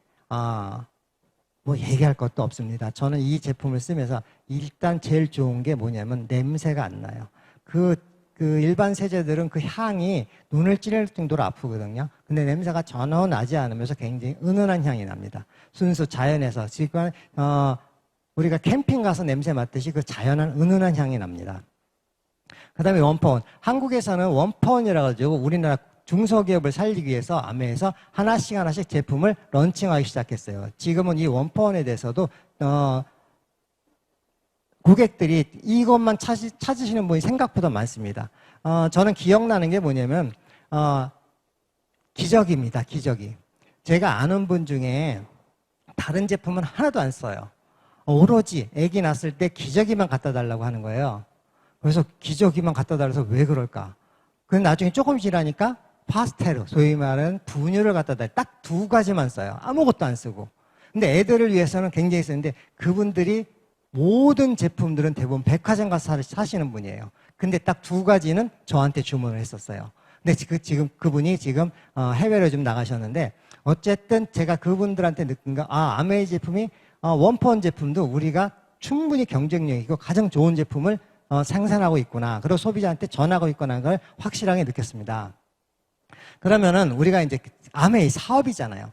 뭐 얘기할 것도 없습니다. 저는 이 제품을 쓰면서 일단 제일 좋은 게 뭐냐면 냄새가 안 나요. 그 일반 세제들은 그 향이 눈을 찌를 정도로 아프거든요. 근데 냄새가 전혀 나지 않으면서 굉장히 은은한 향이 납니다. 순수 자연에서 지금 우리가 캠핑 가서 냄새 맡듯이 그 자연한 은은한 향이 납니다. 그 다음에 원파원. 한국에서는 원파원이라 가지고 우리나라 중소기업을 살리기 위해서 아메에서 하나씩 제품을 런칭하기 시작했어요. 지금은 이 원포원에 대해서도 고객들이 이것만 찾으시는 분이 생각보다 많습니다. 저는 기억나는 게 뭐냐면 기저귀입니다. 기저귀. 제가 아는 분 중에 다른 제품은 하나도 안 써요. 오로지 아기 낳았을 때 기저귀만 갖다 달라고 하는 거예요. 그래서 기저귀만 갖다 달라서 왜 그럴까? 그럼 나중에 조금 지나니까 파스테르, 소위 말하는 분유를 갖다 달라. 딱 두 가지만 써요. 아무것도 안 쓰고. 근데 애들을 위해서는 굉장히 쓰는데 그분들이 모든 제품들은 대부분 백화점 가서 사시는 분이에요. 근데 딱 두 가지는 저한테 주문을 했었어요. 근데 지금 그분이 지금 해외로 좀 나가셨는데 어쨌든 제가 그분들한테 느낀 거, 아메이 제품이 원포원 제품도 우리가 충분히 경쟁력 있고 가장 좋은 제품을 생산하고 있구나. 그리고 소비자한테 전하고 있구나. 걸 확실하게 느꼈습니다. 그러면은 우리가 이제 아메이 사업이잖아요.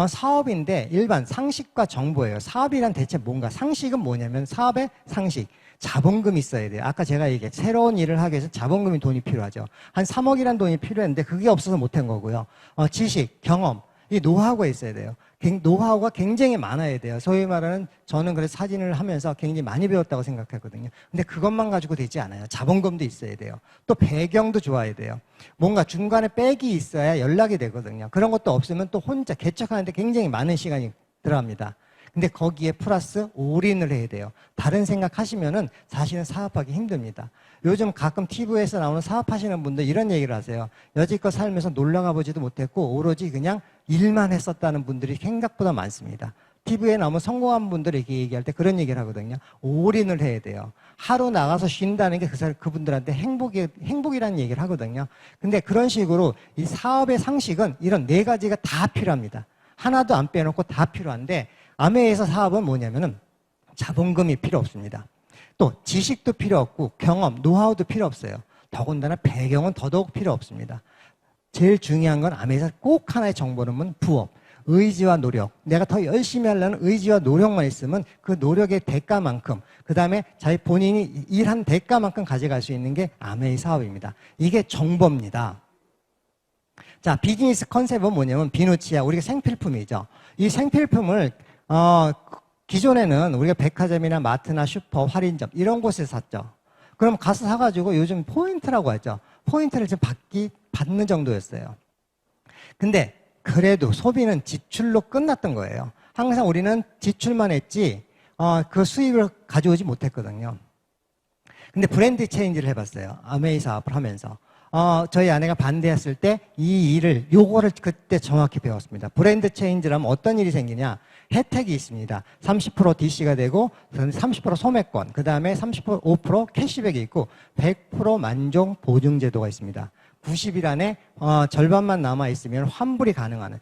사업인데 일반 상식과 정보예요. 사업이란 대체 뭔가? 상식은 뭐냐면 사업의 상식. 자본금이 있어야 돼요. 아까 제가 얘기했 새로운 일을 하기 위해서 자본금이 돈이 필요하죠. 한 3억이란 돈이 필요했는데 그게 없어서 못한 거고요. 지식, 경험, 이 노하우가 있어야 돼요. 노하우가 굉장히 많아야 돼요. 소위 말하는 저는 그래서 사진을 하면서 굉장히 많이 배웠다고 생각했거든요. 근데 그것만 가지고 되지 않아요. 자본금도 있어야 돼요. 또 배경도 좋아야 돼요. 뭔가 중간에 백이 있어야 연락이 되거든요. 그런 것도 없으면 또 혼자 개척하는데 굉장히 많은 시간이 들어갑니다. 근데 거기에 플러스 올인을 해야 돼요. 다른 생각하시면은 사실은 사업하기 힘듭니다. 요즘 가끔 TV에서 나오는 사업하시는 분들 이런 얘기를 하세요. 여지껏 살면서 놀러 가보지도 못했고 오로지 그냥 일만 했었다는 분들이 생각보다 많습니다. TV에 나오면 성공한 분들이 이렇게 얘기할 때 그런 얘기를 하거든요. 올인을 해야 돼요. 하루 나가서 쉰다는 게 그분들한테 행복이라는 얘기를 하거든요. 근데 그런 식으로 이 사업의 상식은 이런 네 가지가 다 필요합니다. 하나도 안 빼놓고 다 필요한데 아메에서 사업은 뭐냐면은 자본금이 필요 없습니다. 또 지식도 필요 없고 경험, 노하우도 필요 없어요. 더군다나 배경은 더더욱 필요 없습니다. 제일 중요한 건 아메에서 꼭 하나의 정보는 부업, 의지와 노력. 내가 더 열심히 하려는 의지와 노력만 있으면 그 노력의 대가만큼, 그 다음에 자기 본인이 일한 대가만큼 가져갈 수 있는 게 아메이 사업입니다. 이게 정보입니다. 자, 비즈니스 컨셉은 뭐냐면 비누치아, 우리가 생필품이죠. 이 생필품을 기존에는 우리가 백화점이나 마트나 슈퍼, 할인점 이런 곳에서 샀죠. 그럼 가서 사가지고 요즘 포인트라고 하죠. 포인트를 좀 받는 정도였어요. 근데 그래도 소비는 지출로 끝났던 거예요. 항상 우리는 지출만 했지 그 수입을 가져오지 못했거든요. 근데 브랜드 체인지를 해봤어요. 아메이 사업을 하면서. 저희 아내가 반대했을 때 요거를 그때 정확히 배웠습니다. 브랜드 체인지라면 어떤 일이 생기냐? 혜택이 있습니다. 30% DC가 되고 30% 소매권, 그 다음에 35% 캐시백이 있고 100% 만족 보증 제도가 있습니다. 90일 안에 절반만 남아있으면 환불이 가능한,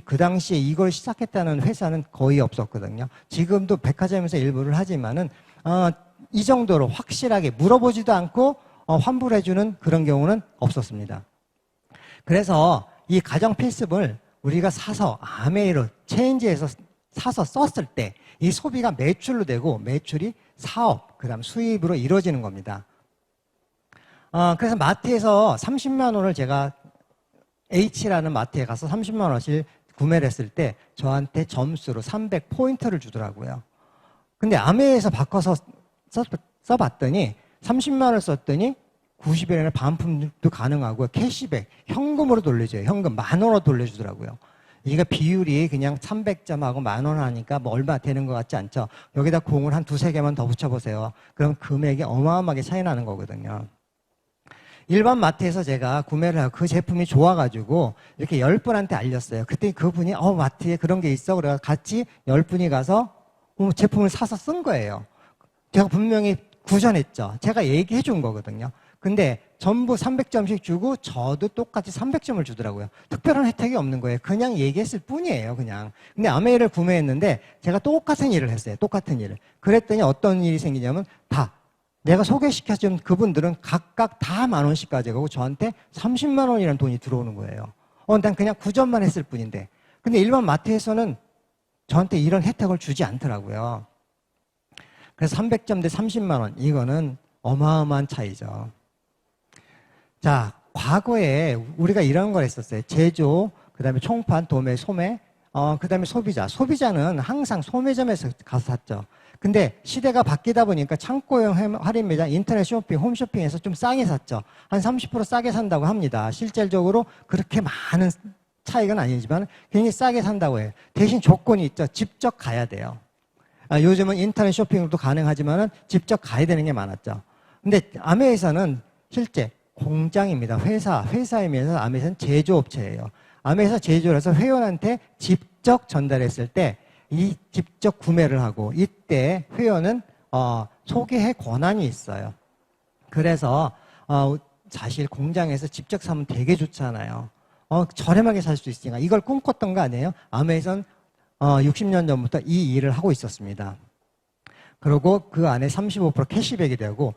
그 당시에 이걸 시작했다는 회사는 거의 없었거든요. 지금도 백화점에서 일부를 하지만은 이 정도로 확실하게 물어보지도 않고 환불해주는 그런 경우는 없었습니다. 그래서 이 가정 필습을 우리가 사서 아메이로 체인지에서 사서 썼을 때 이 소비가 매출로 되고 매출이 사업, 그 다음 수입으로 이루어지는 겁니다. 그래서 마트에서 30만 원을 제가 H라는 마트에 가서 30만 원씩 구매를 했을 때 저한테 점수로 300포인트를 주더라고요. 근데 아메이에서 바꿔서 써봤더니 30만 원을 썼더니 90일에는 반품도 가능하고 캐시백, 현금으로 돌려줘요. 현금 10,000원으로 돌려주더라고요. 이게 비율이 그냥 300점하고 10,000원 하니까 뭐 얼마 되는 것 같지 않죠? 여기다 공을 한 두세 개만 더 붙여보세요. 그럼 금액이 어마어마하게 차이 나는 거거든요. 일반 마트에서 제가 구매를 하고 그 제품이 좋아가지고 이렇게 10분한테 알렸어요. 그때 그분이 마트에 그런 게 있어. 그래서 같이 10분이 가서 제품을 사서 쓴 거예요. 제가 분명히 구전했죠. 제가 얘기해 준 거거든요. 근데 전부 300점씩 주고 저도 똑같이 300점을 주더라고요. 특별한 혜택이 없는 거예요. 그냥 얘기했을 뿐이에요, 그냥. 근데 아메이를 구매했는데 제가 똑같은 일을 했어요. 똑같은 일을. 그랬더니 어떤 일이 생기냐면 내가 소개시켜준 그분들은 각각 다 10,000원씩 가져가고 저한테 30만 원이라는 돈이 들어오는 거예요. 난 그냥 9점만 했을 뿐인데. 근데 일반 마트에서는 저한테 이런 혜택을 주지 않더라고요. 그래서 300점 대 30만 원, 이거는 어마어마한 차이죠. 자, 과거에 우리가 이런 걸 했었어요. 제조, 그 다음에 총판, 도매, 소매, 그 다음에 소비자. 소비자는 항상 소매점에서 가서 샀죠. 근데 시대가 바뀌다 보니까 창고형 할인 매장, 인터넷 쇼핑, 홈쇼핑에서 좀 싸게 샀죠. 한 30% 싸게 산다고 합니다. 실질적으로 그렇게 많은 차익은 아니지만 굉장히 싸게 산다고 해요. 대신 조건이 있죠. 직접 가야 돼요. 요즘은 인터넷 쇼핑으로도 가능하지만은 직접 가야 되는 게 많았죠. 근데 아메에서는 실제 공장입니다. 회사에 비해서 아메에서는 제조업체예요. 아메에서 제조를 해서 회원한테 직접 전달했을 때 이 직접 구매를 하고 이때 회원은 소개의 권한이 있어요. 그래서 사실 공장에서 직접 사면 되게 좋잖아요. 저렴하게 살 수 있으니까 이걸 꿈꿨던 거 아니에요? 아메에서는 60년 전부터 이 일을 하고 있었습니다. 그리고 그 안에 35% 캐시백이 되고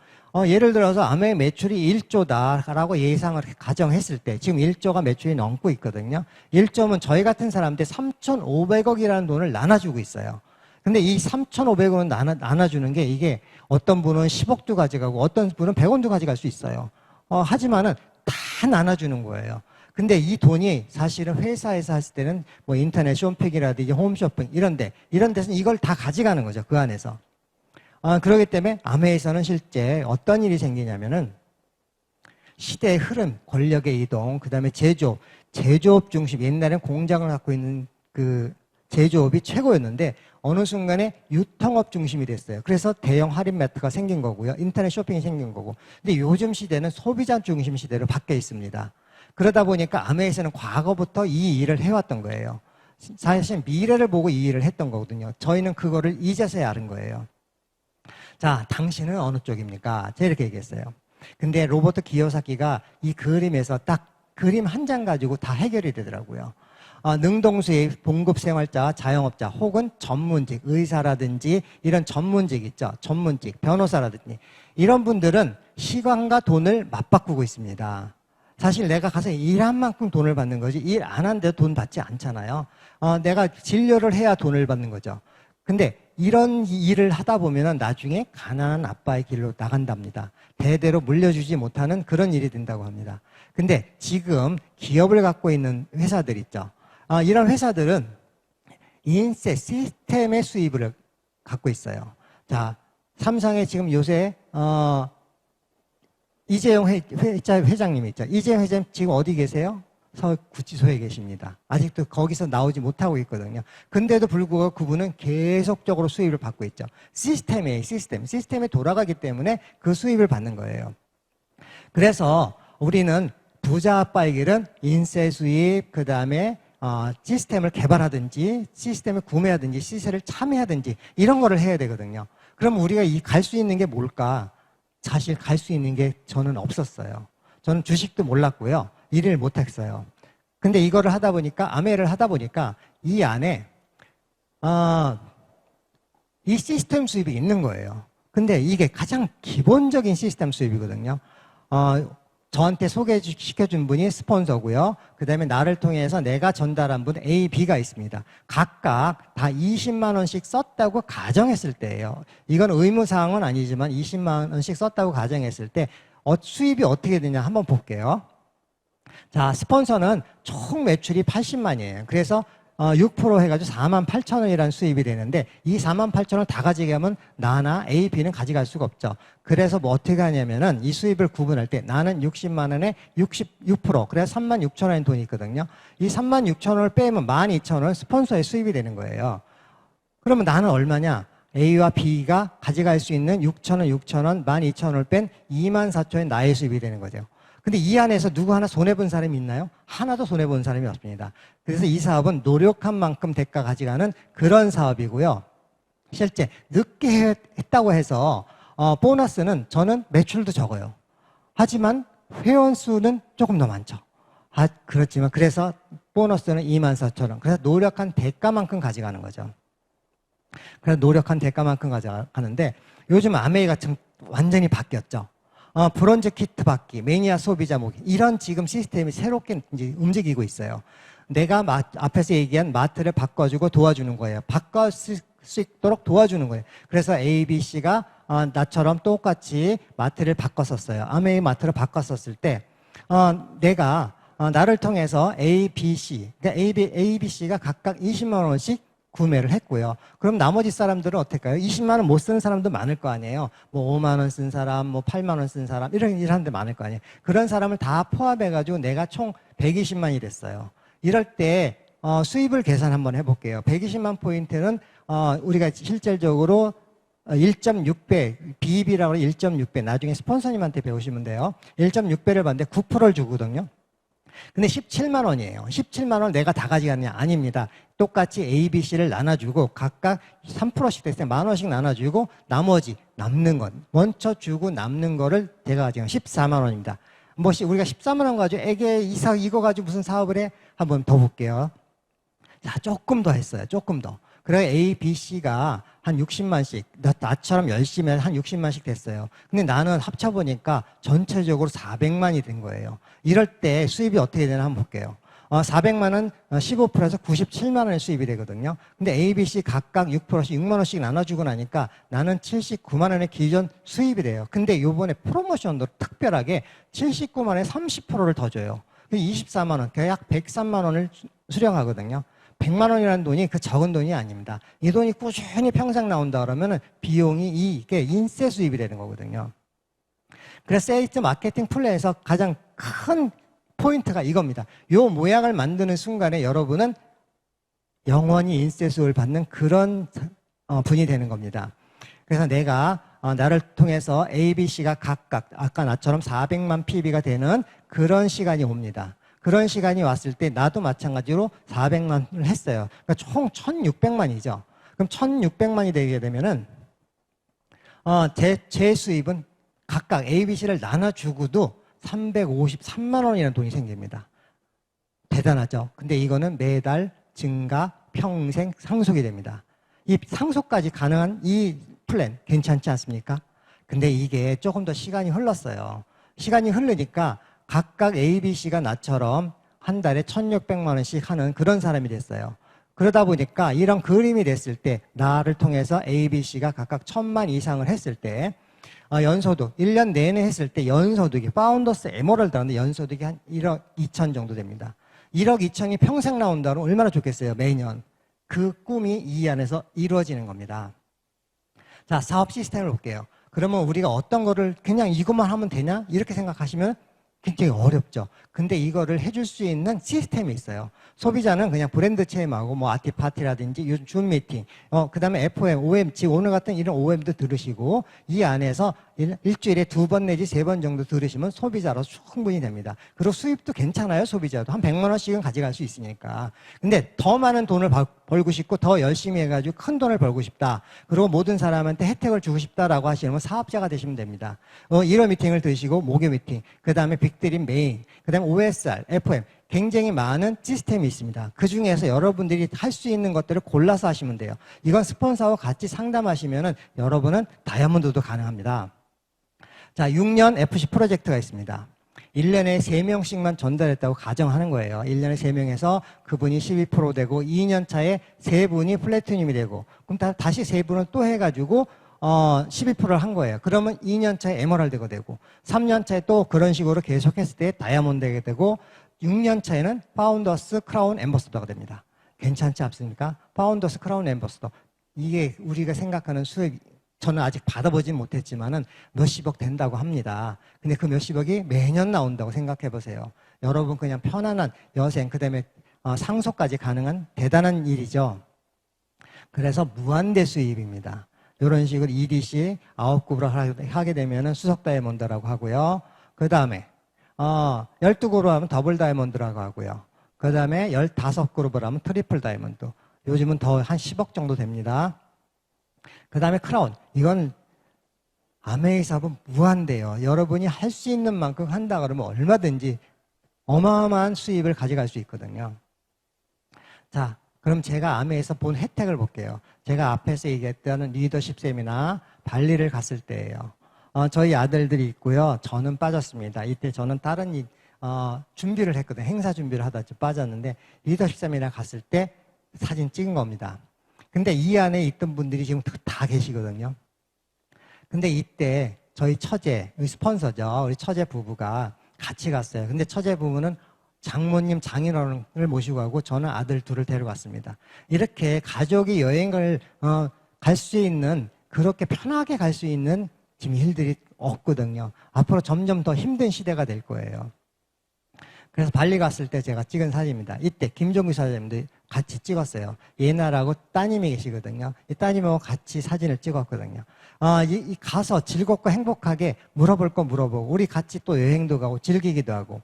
예를 들어서 아메 매출이 1조다라고 예상을 가정했을 때 지금 1조가 매출이 넘고 있거든요. 1조면 저희 같은 사람한테 3,500억이라는 돈을 나눠주고 있어요. 근데 이 3,500억은 나눠주는 게 이게 어떤 분은 10억도 가져가고 어떤 분은 100원도 가져갈 수 있어요. 하지만은 다 나눠주는 거예요. 근데 이 돈이 사실은 회사에서 했을 때는 뭐 인터넷 쇼핑이라든지 홈쇼핑 이런 데서는 이걸 다 가져가는 거죠. 그 안에서. 그렇기 때문에 아메에서는 실제 어떤 일이 생기냐면은 시대의 흐름, 권력의 이동, 그 다음에 제조업 중심, 옛날엔 공장을 갖고 있는 그 제조업이 최고였는데 어느 순간에 유통업 중심이 됐어요. 그래서 대형 할인 매트가 생긴 거고요. 인터넷 쇼핑이 생긴 거고. 근데 요즘 시대는 소비자 중심 시대로 바뀌어 있습니다. 그러다 보니까 아메에서는 과거부터 이 일을 해왔던 거예요. 사실 미래를 보고 이 일을 했던 거거든요. 저희는 그거를 이제서야 아는 거예요. 자, 당신은 어느 쪽입니까? 제가 이렇게 얘기했어요. 근데 로버트 기요사키가 이 그림에서 딱 그림 한 장 가지고 다 해결이 되더라고요. 능동수입, 봉급생활자, 자영업자 혹은 전문직, 의사라든지 이런 전문직 있죠. 전문직, 변호사라든지 이런 분들은 시간과 돈을 맞바꾸고 있습니다. 사실 내가 가서 일한 만큼 돈을 받는 거지 일 안 한데도 돈 받지 않잖아요. 내가 진료를 해야 돈을 받는 거죠. 근데 이런 일을 하다 보면은 나중에 가난한 아빠의 길로 나간답니다. 대대로 물려주지 못하는 그런 일이 된다고 합니다. 근데 지금 기업을 갖고 있는 회사들 있죠. 이런 회사들은 인세 시스템의 수입을 갖고 있어요. 자, 삼성의 지금 요새 이재용 회장님 있죠. 이재용 회장님 지금 어디 계세요? 서울 구치소에 계십니다. 아직도 거기서 나오지 못하고 있거든요. 근데도 불구하고 그분은 계속적으로 수입을 받고 있죠. 시스템에 돌아가기 때문에 그 수입을 받는 거예요. 그래서 우리는 부자 아빠의 길은 인세 수입, 그 다음에 시스템을 개발하든지 시스템을 구매하든지 시세를 참여하든지 이런 거를 해야 되거든요. 그럼 우리가 갈 수 있는 게 뭘까? 사실 갈 수 있는 게 저는 없었어요. 저는 주식도 몰랐고요. 일을 못했어요. 근데 이거를 하다 보니까, 아메를 하다 보니까 이 안에 이 시스템 수입이 있는 거예요. 근데 이게 가장 기본적인 시스템 수입이거든요. 저한테 소개시켜준 분이 스폰서고요. 그 다음에 나를 통해서 내가 전달한 분 A, B가 있습니다. 각각 다 20만 원씩 썼다고 가정했을 때예요. 이건 의무사항은 아니지만 20만 원씩 썼다고 가정했을 때 수입이 어떻게 되냐 한번 볼게요. 자, 스폰서는 총 매출이 80만이에요. 그래서 6% 해가지고 4만 8천 원이라는 수입이 되는데 이 4만 8천 원 다 가져가면 나나 A, B는 가져갈 수가 없죠. 그래서 뭐 어떻게 하냐면은 이 수입을 구분할 때 나는 60만 원에 66% 그래서 3만 6천 원의 돈이 있거든요. 이 3만 6천 원을 빼면 12,000원 원 스폰서의 수입이 되는 거예요. 그러면 나는 얼마냐? A와 B가 가져갈 수 있는 6천 원, 6천 원, 12,000 원을 뺀 2만 4천 원의 나의 수입이 되는 거죠. 근데 이 안에서 누구 하나 손해본 사람이 있나요? 하나도 손해본 사람이 없습니다. 그래서 이 사업은 노력한 만큼 대가 가져가는 그런 사업이고요. 실제 늦게 했다고 해서 보너스는 저는 매출도 적어요. 하지만 회원 수는 조금 더 많죠. 그렇지만 그래서 보너스는 24,000원. 그래서 노력한 대가만큼 가져가는 거죠. 그래서 노력한 대가만큼 가져가는데 요즘 아메이가 완전히 바뀌었죠. 브론즈 키트 받기, 매니아 소비자 모기 이런 지금 시스템이 새롭게 이제 움직이고 있어요. 내가 앞에서 얘기한 마트를 바꿔주고 도와주는 거예요. 바꿔 수 있도록 도와주는 거예요. 그래서 A, B, C가 나처럼 똑같이 마트를 바꿨었어요. 아메이 마트를 바꿨었을 때 내가 나를 통해서 A, B, C, 그러니까 A, B, C가 각각 20만 원씩 구매를 했고요. 그럼 나머지 사람들은 어떨까요? 20만 원 못 쓰는 사람도 많을 거 아니에요. 뭐 5만 원 쓴 사람, 뭐 8만 원 쓴 사람, 이런 데 많을 거 아니에요. 그런 사람을 다 포함해가지고 내가 총 120만이 됐어요. 이럴 때 수입을 계산 한번 해볼게요. 120만 포인트는 우리가 실질적으로 1.6배, BEB라고 1.6배, 나중에 스폰서님한테 배우시면 돼요. 1.6배를 받는데 9%를 주거든요. 근데 17만 원이에요. 17만 원 내가 다 가져갔냐? 아닙니다. 똑같이 A, B, C를 나눠주고 각각 3%씩 됐을 때 만 원씩 나눠주고 나머지 남는 건 먼저 주고 남는 거를 제가 가지고 14만 원입니다. 뭐 우리가 14만 원 가지고 애게 이거 가지고 무슨 사업을 해? 한번 더 볼게요. 자, 조금 더 했어요. 조금 더. 그래 A, B, C가 한 60만씩, 나처럼 열심히 한 60만씩 됐어요. 근데 나는 합쳐보니까 전체적으로 400만이 된 거예요. 이럴 때 수입이 어떻게 되나 한번 볼게요. 400만은 15%에서 97만 원의 수입이 되거든요. 근데 A, B, C 각각 6%씩 6만 원씩 나눠주고 나니까 나는 79만 원의 기존 수입이 돼요. 근데 요번에 프로모션으로 특별하게 79만 원에 30%를 더 줘요. 24만 원, 약 103만 원을 수령하거든요. 100만 원이라는 돈이 그 적은 돈이 아닙니다. 이 돈이 꾸준히 평생 나온다 그러면은 비용이 이게 인세 수입이 되는 거거든요. 그래서 세일즈 마케팅 플랜에서 가장 큰 포인트가 이겁니다. 이 모양을 만드는 순간에 여러분은 영원히 인세 수입을 받는 그런 분이 되는 겁니다. 그래서 내가 나를 통해서 A, B, C가 각각 아까 나처럼 400만 PB가 되는 그런 시간이 옵니다. 그런 시간이 왔을 때 나도 마찬가지로 400만을 했어요. 그러니까 총 1600만이죠. 그럼 1600만이 되게 되면은 제 수입은 각각 A, B, C를 나눠주고도 353만 원이라는 돈이 생깁니다. 대단하죠. 근데 이거는 매달 증가, 평생 상속이 됩니다. 이 상속까지 가능한 이 플랜 괜찮지 않습니까? 근데 이게 조금 더 시간이 흘렀어요. 시간이 흐르니까 각각 A, B, C가 나처럼 한 달에 1600만 원씩 하는 그런 사람이 됐어요. 그러다 보니까 이런 그림이 됐을 때 나를 통해서 A, B, C가 각각 1000만 이상을 했을 때 연소득 1년 내내 했을 때 연소득이 파운더스 에머럴드라는데 연소득이 한 1억 2천 정도 됩니다. 1억 2천이 평생 나온다면 얼마나 좋겠어요. 매년. 그 꿈이 이 안에서 이루어지는 겁니다. 자, 사업 시스템을 볼게요. 그러면 우리가 어떤 거를 그냥 이것만 하면 되냐? 이렇게 생각하시면 굉장히 어렵죠. 근데 이거를 해줄 수 있는 시스템이 있어요. 소비자는 그냥 브랜드 체험하고 뭐 아티파티라든지 요즘 줌 미팅, 그 다음에 FM, OM, 지금 오늘 같은 이런 OM도 들으시고 이 안에서 일주일에 2번 내지 3번 정도 들으시면 소비자로서 충분히 됩니다. 그리고 수입도 괜찮아요. 소비자도 한 100만 원씩은 가져갈 수 있으니까. 근데 더 많은 돈을 벌고 싶고 더 열심히 해가지고 큰 돈을 벌고 싶다. 그리고 모든 사람한테 혜택을 주고 싶다라고 하시면 사업자가 되시면 됩니다. 1호 미팅을 드시고 목요 미팅, 그 다음에 빅드림 메인, 그 다음에 OSR, FM 굉장히 많은 시스템이 있습니다. 그 중에서 여러분들이 할 수 있는 것들을 골라서 하시면 돼요. 이건 스폰서와 같이 상담하시면은 여러분은 다이아몬드도 가능합니다. 자, 6년 FC 프로젝트가 있습니다. 1년에 3명씩만 전달했다고 가정하는 거예요. 1년에 3명에서 그분이 12% 되고 2년 차에 3분이 플래티늄이 되고 그럼 다시 3분을 또 해가지고 12%를 한 거예요. 그러면 2년 차에 에메랄드가 되고 3년 차에 또 그런 식으로 계속했을 때 다이아몬드가 되고 6년 차에는 파운더스 크라운 앰버서더가 됩니다. 괜찮지 않습니까? 파운더스 크라운 앰버서더. 이게 우리가 생각하는 수익, 저는 아직 받아보진 못했지만은 몇십억 된다고 합니다. 근데 그 몇십억이 매년 나온다고 생각해 보세요. 여러분 그냥 편안한 여생, 그 다음에 상속까지 가능한 대단한 일이죠. 그래서 무한대 수입입니다. 이런 식으로 EDC 9그룹을 하게 되면은 수석 다이아몬드라고 하고요. 그 다음에 12그룹 하면 더블 다이아몬드라고 하고요. 그 다음에 15그룹을 하면 트리플 다이아몬드. 요즘은 더 한 10억 정도 됩니다. 그 다음에 크라운. 이건 아메이 사업은 무한대요. 여러분이 할 수 있는 만큼 한다 그러면 얼마든지 어마어마한 수입을 가져갈 수 있거든요. 자, 그럼 제가 아메에서 본 혜택을 볼게요. 제가 앞에서 얘기했던 리더십 세미나 발리를 갔을 때예요. 저희 아들들이 있고요. 저는 빠졌습니다. 이때 저는 다른 준비를 했거든요. 행사 준비를 하다 빠졌는데 리더십 세미나 갔을 때 사진 찍은 겁니다. 근데 이 안에 있던 분들이 지금 다 계시거든요. 근데 이때 저희 처제, 우리 스폰서죠. 우리 처제 부부가 같이 갔어요. 근데 처제 부부는 장모님, 장인어른을 모시고 가고 저는 아들 둘을 데려갔습니다. 이렇게 가족이 여행을 갈 수 있는, 그렇게 편하게 갈 수 있는 지금 일들이 없거든요. 앞으로 점점 더 힘든 시대가 될 거예요. 그래서 발리 갔을 때 제가 찍은 사진입니다. 이때 김종규 사장님도 같이 찍었어요. 예나라고 따님이 계시거든요. 이 따님하고 같이 사진을 찍었거든요. 가서 즐겁고 행복하게 물어볼 거 물어보고, 우리 같이 또 여행도 가고 즐기기도 하고,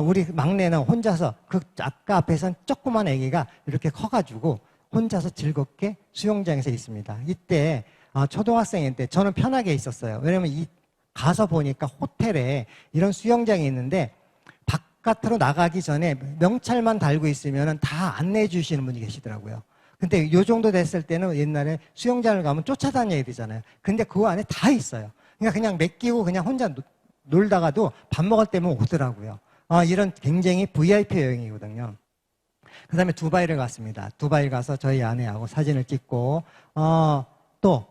우리 막내는 혼자서 아까 앞에선 조그만 아기가 이렇게 커가지고 혼자서 즐겁게 수영장에서 있습니다. 이때 초등학생인데 저는 편하게 있었어요. 왜냐면 가서 보니까 호텔에 이런 수영장이 있는데 바깥으로 나가기 전에 명찰만 달고 있으면 다 안내해 주시는 분이 계시더라고요. 근데 요 정도 됐을 때는 옛날에 수영장을 가면 쫓아다녀야 되잖아요. 근데 그 안에 다 있어요. 그러니까 그냥 맡기고 그냥 혼자 놀다가도 밥 먹을 때면 오더라고요. 이런 굉장히 VIP 여행이거든요. 그 다음에 두바이를 갔습니다. 두바이 가서 저희 아내하고 사진을 찍고, 또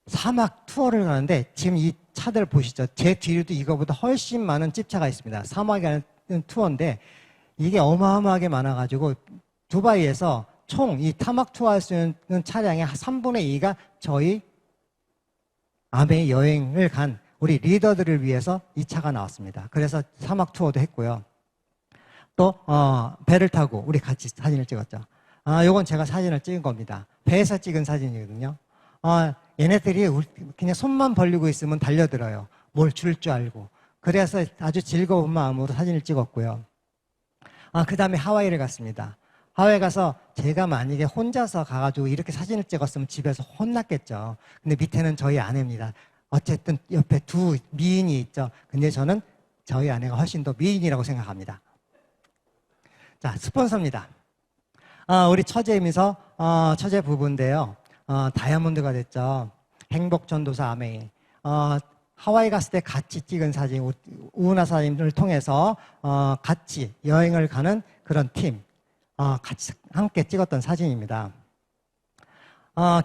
사막 투어를 가는데 지금 이 차들 보시죠. 제 뒤에도 이거보다 훨씬 많은 집차가 있습니다. 사막에 가는 투어인데 이게 어마어마하게 많아가지고 두바이에서 총 이 사막 투어 할 수 있는 차량의 3분의 2가 저희 아메 여행을 간 우리 리더들을 위해서 이 차가 나왔습니다. 그래서 사막 투어도 했고요. 또 배를 타고 우리 같이 사진을 찍었죠. 요건 제가 사진을 찍은 겁니다. 배에서 찍은 사진이거든요. 얘네들이 그냥 손만 벌리고 있으면 달려들어요. 뭘 줄 줄 알고. 그래서 아주 즐거운 마음으로 사진을 찍었고요. 그 다음에 하와이를 갔습니다. 하와이 가서 제가 만약에 혼자서 가가지고 이렇게 사진을 찍었으면 집에서 혼났겠죠. 근데 밑에는 저희 아내입니다. 어쨌든 옆에 두 미인이 있죠. 근데 저는 저희 아내가 훨씬 더 미인이라고 생각합니다. 자, 스폰서입니다. 우리 처제이면서 처제 부부인데요. 다이아몬드가 됐죠. 행복전도사 아메이. 하와이 갔을 때 같이 찍은 사진, 우은하 사진을 통해서 같이 여행을 가는 그런 팀, 같이 함께 찍었던 사진입니다.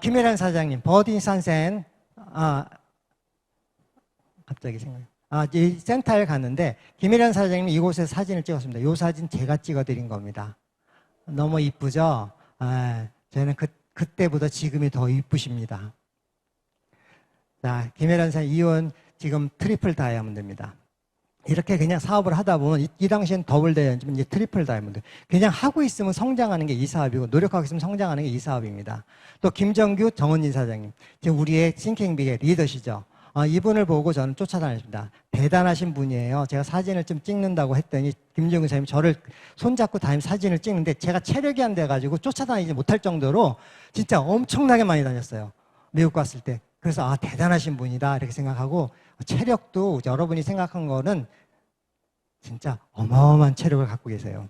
김혜란 사장님, 버디 산센, 갑자기 생각이. 이 센터에 갔는데 김혜란 사장님이 이곳에서 사진을 찍었습니다. 이 사진 제가 찍어드린 겁니다. 너무 이쁘죠? 저는 그때보다 지금이 더 이쁘십니다. 자, 김혜란 사장님 이혼 지금 트리플 다이아몬드입니다. 이렇게 그냥 사업을 하다 보면 이 당시엔 더블 다이아몬드, 이제 트리플 다이아몬드. 그냥 하고 있으면 성장하는 게 이 사업이고 노력하고 있으면 성장하는 게 이 사업입니다. 또 김정규 정은진 사장님, 지금 우리의 싱킹빅의 리더시죠. 이분을 보고 저는 쫓아다녔습니다. 대단하신 분이에요. 제가 사진을 좀 찍는다고 했더니 김정규 사장님이 저를 손잡고 다니면 사진을 찍는데 제가 체력이 안 돼가지고 쫓아다니지 못할 정도로 진짜 엄청나게 많이 다녔어요. 미국 갔을 때. 그래서 대단하신 분이다 이렇게 생각하고, 체력도 여러분이 생각한 거는 진짜 어마어마한 체력을 갖고 계세요.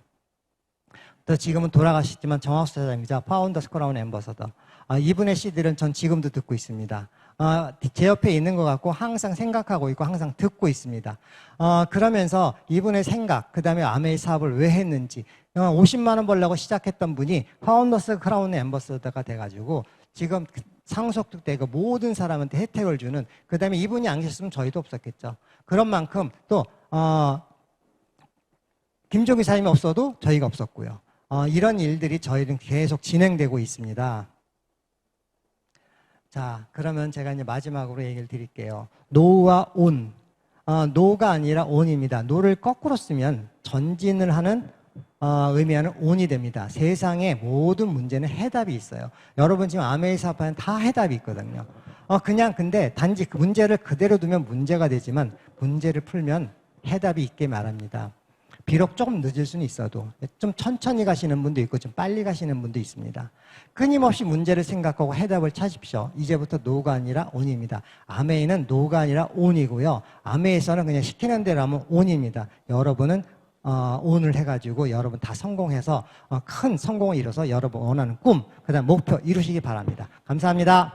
또 지금은 돌아가셨지만 정학수 사장님이자 파운더스 크라운 앰버서더, 이분의 CD는 전 지금도 듣고 있습니다. 제 옆에 있는 것 같고 항상 생각하고 있고 항상 듣고 있습니다. 그러면서 이분의 생각, 그 다음에 아메이 사업을 왜 했는지, 50만 원 벌려고 시작했던 분이 파운더스 크라운 앰버서더가 돼가지고 지금 상속도 되고 모든 사람한테 혜택을 주는, 그 다음에 이분이 안 계셨으면 저희도 없었겠죠. 그런 만큼 또 김종희 사장님이 없어도 저희가 없었고요. 이런 일들이 저희는 계속 진행되고 있습니다. 자, 그러면 제가 이제 마지막으로 얘기를 드릴게요. 노와 온. 노가 아니라 온입니다. 노를 거꾸로 쓰면 전진을 하는 의미하는 온이 됩니다. 세상의 모든 문제는 해답이 있어요. 여러분 지금 아메이 사업하는 다 해답이 있거든요. 그냥 근데 단지 그 문제를 그대로 두면 문제가 되지만 문제를 풀면 해답이 있게 말합니다. 비록 조금 늦을 수는 있어도 좀 천천히 가시는 분도 있고 좀 빨리 가시는 분도 있습니다. 끊임없이 문제를 생각하고 해답을 찾으십시오. 이제부터 노가 아니라 온입니다. 아메이는 노가 아니라 온이고요. 아메이에서는 그냥 시키는 대로 하면 온입니다. 여러분은 온을 해가지고 여러분 다 성공해서 큰 성공을 이뤄서 여러분 원하는 꿈, 그 다음 목표 이루시기 바랍니다. 감사합니다.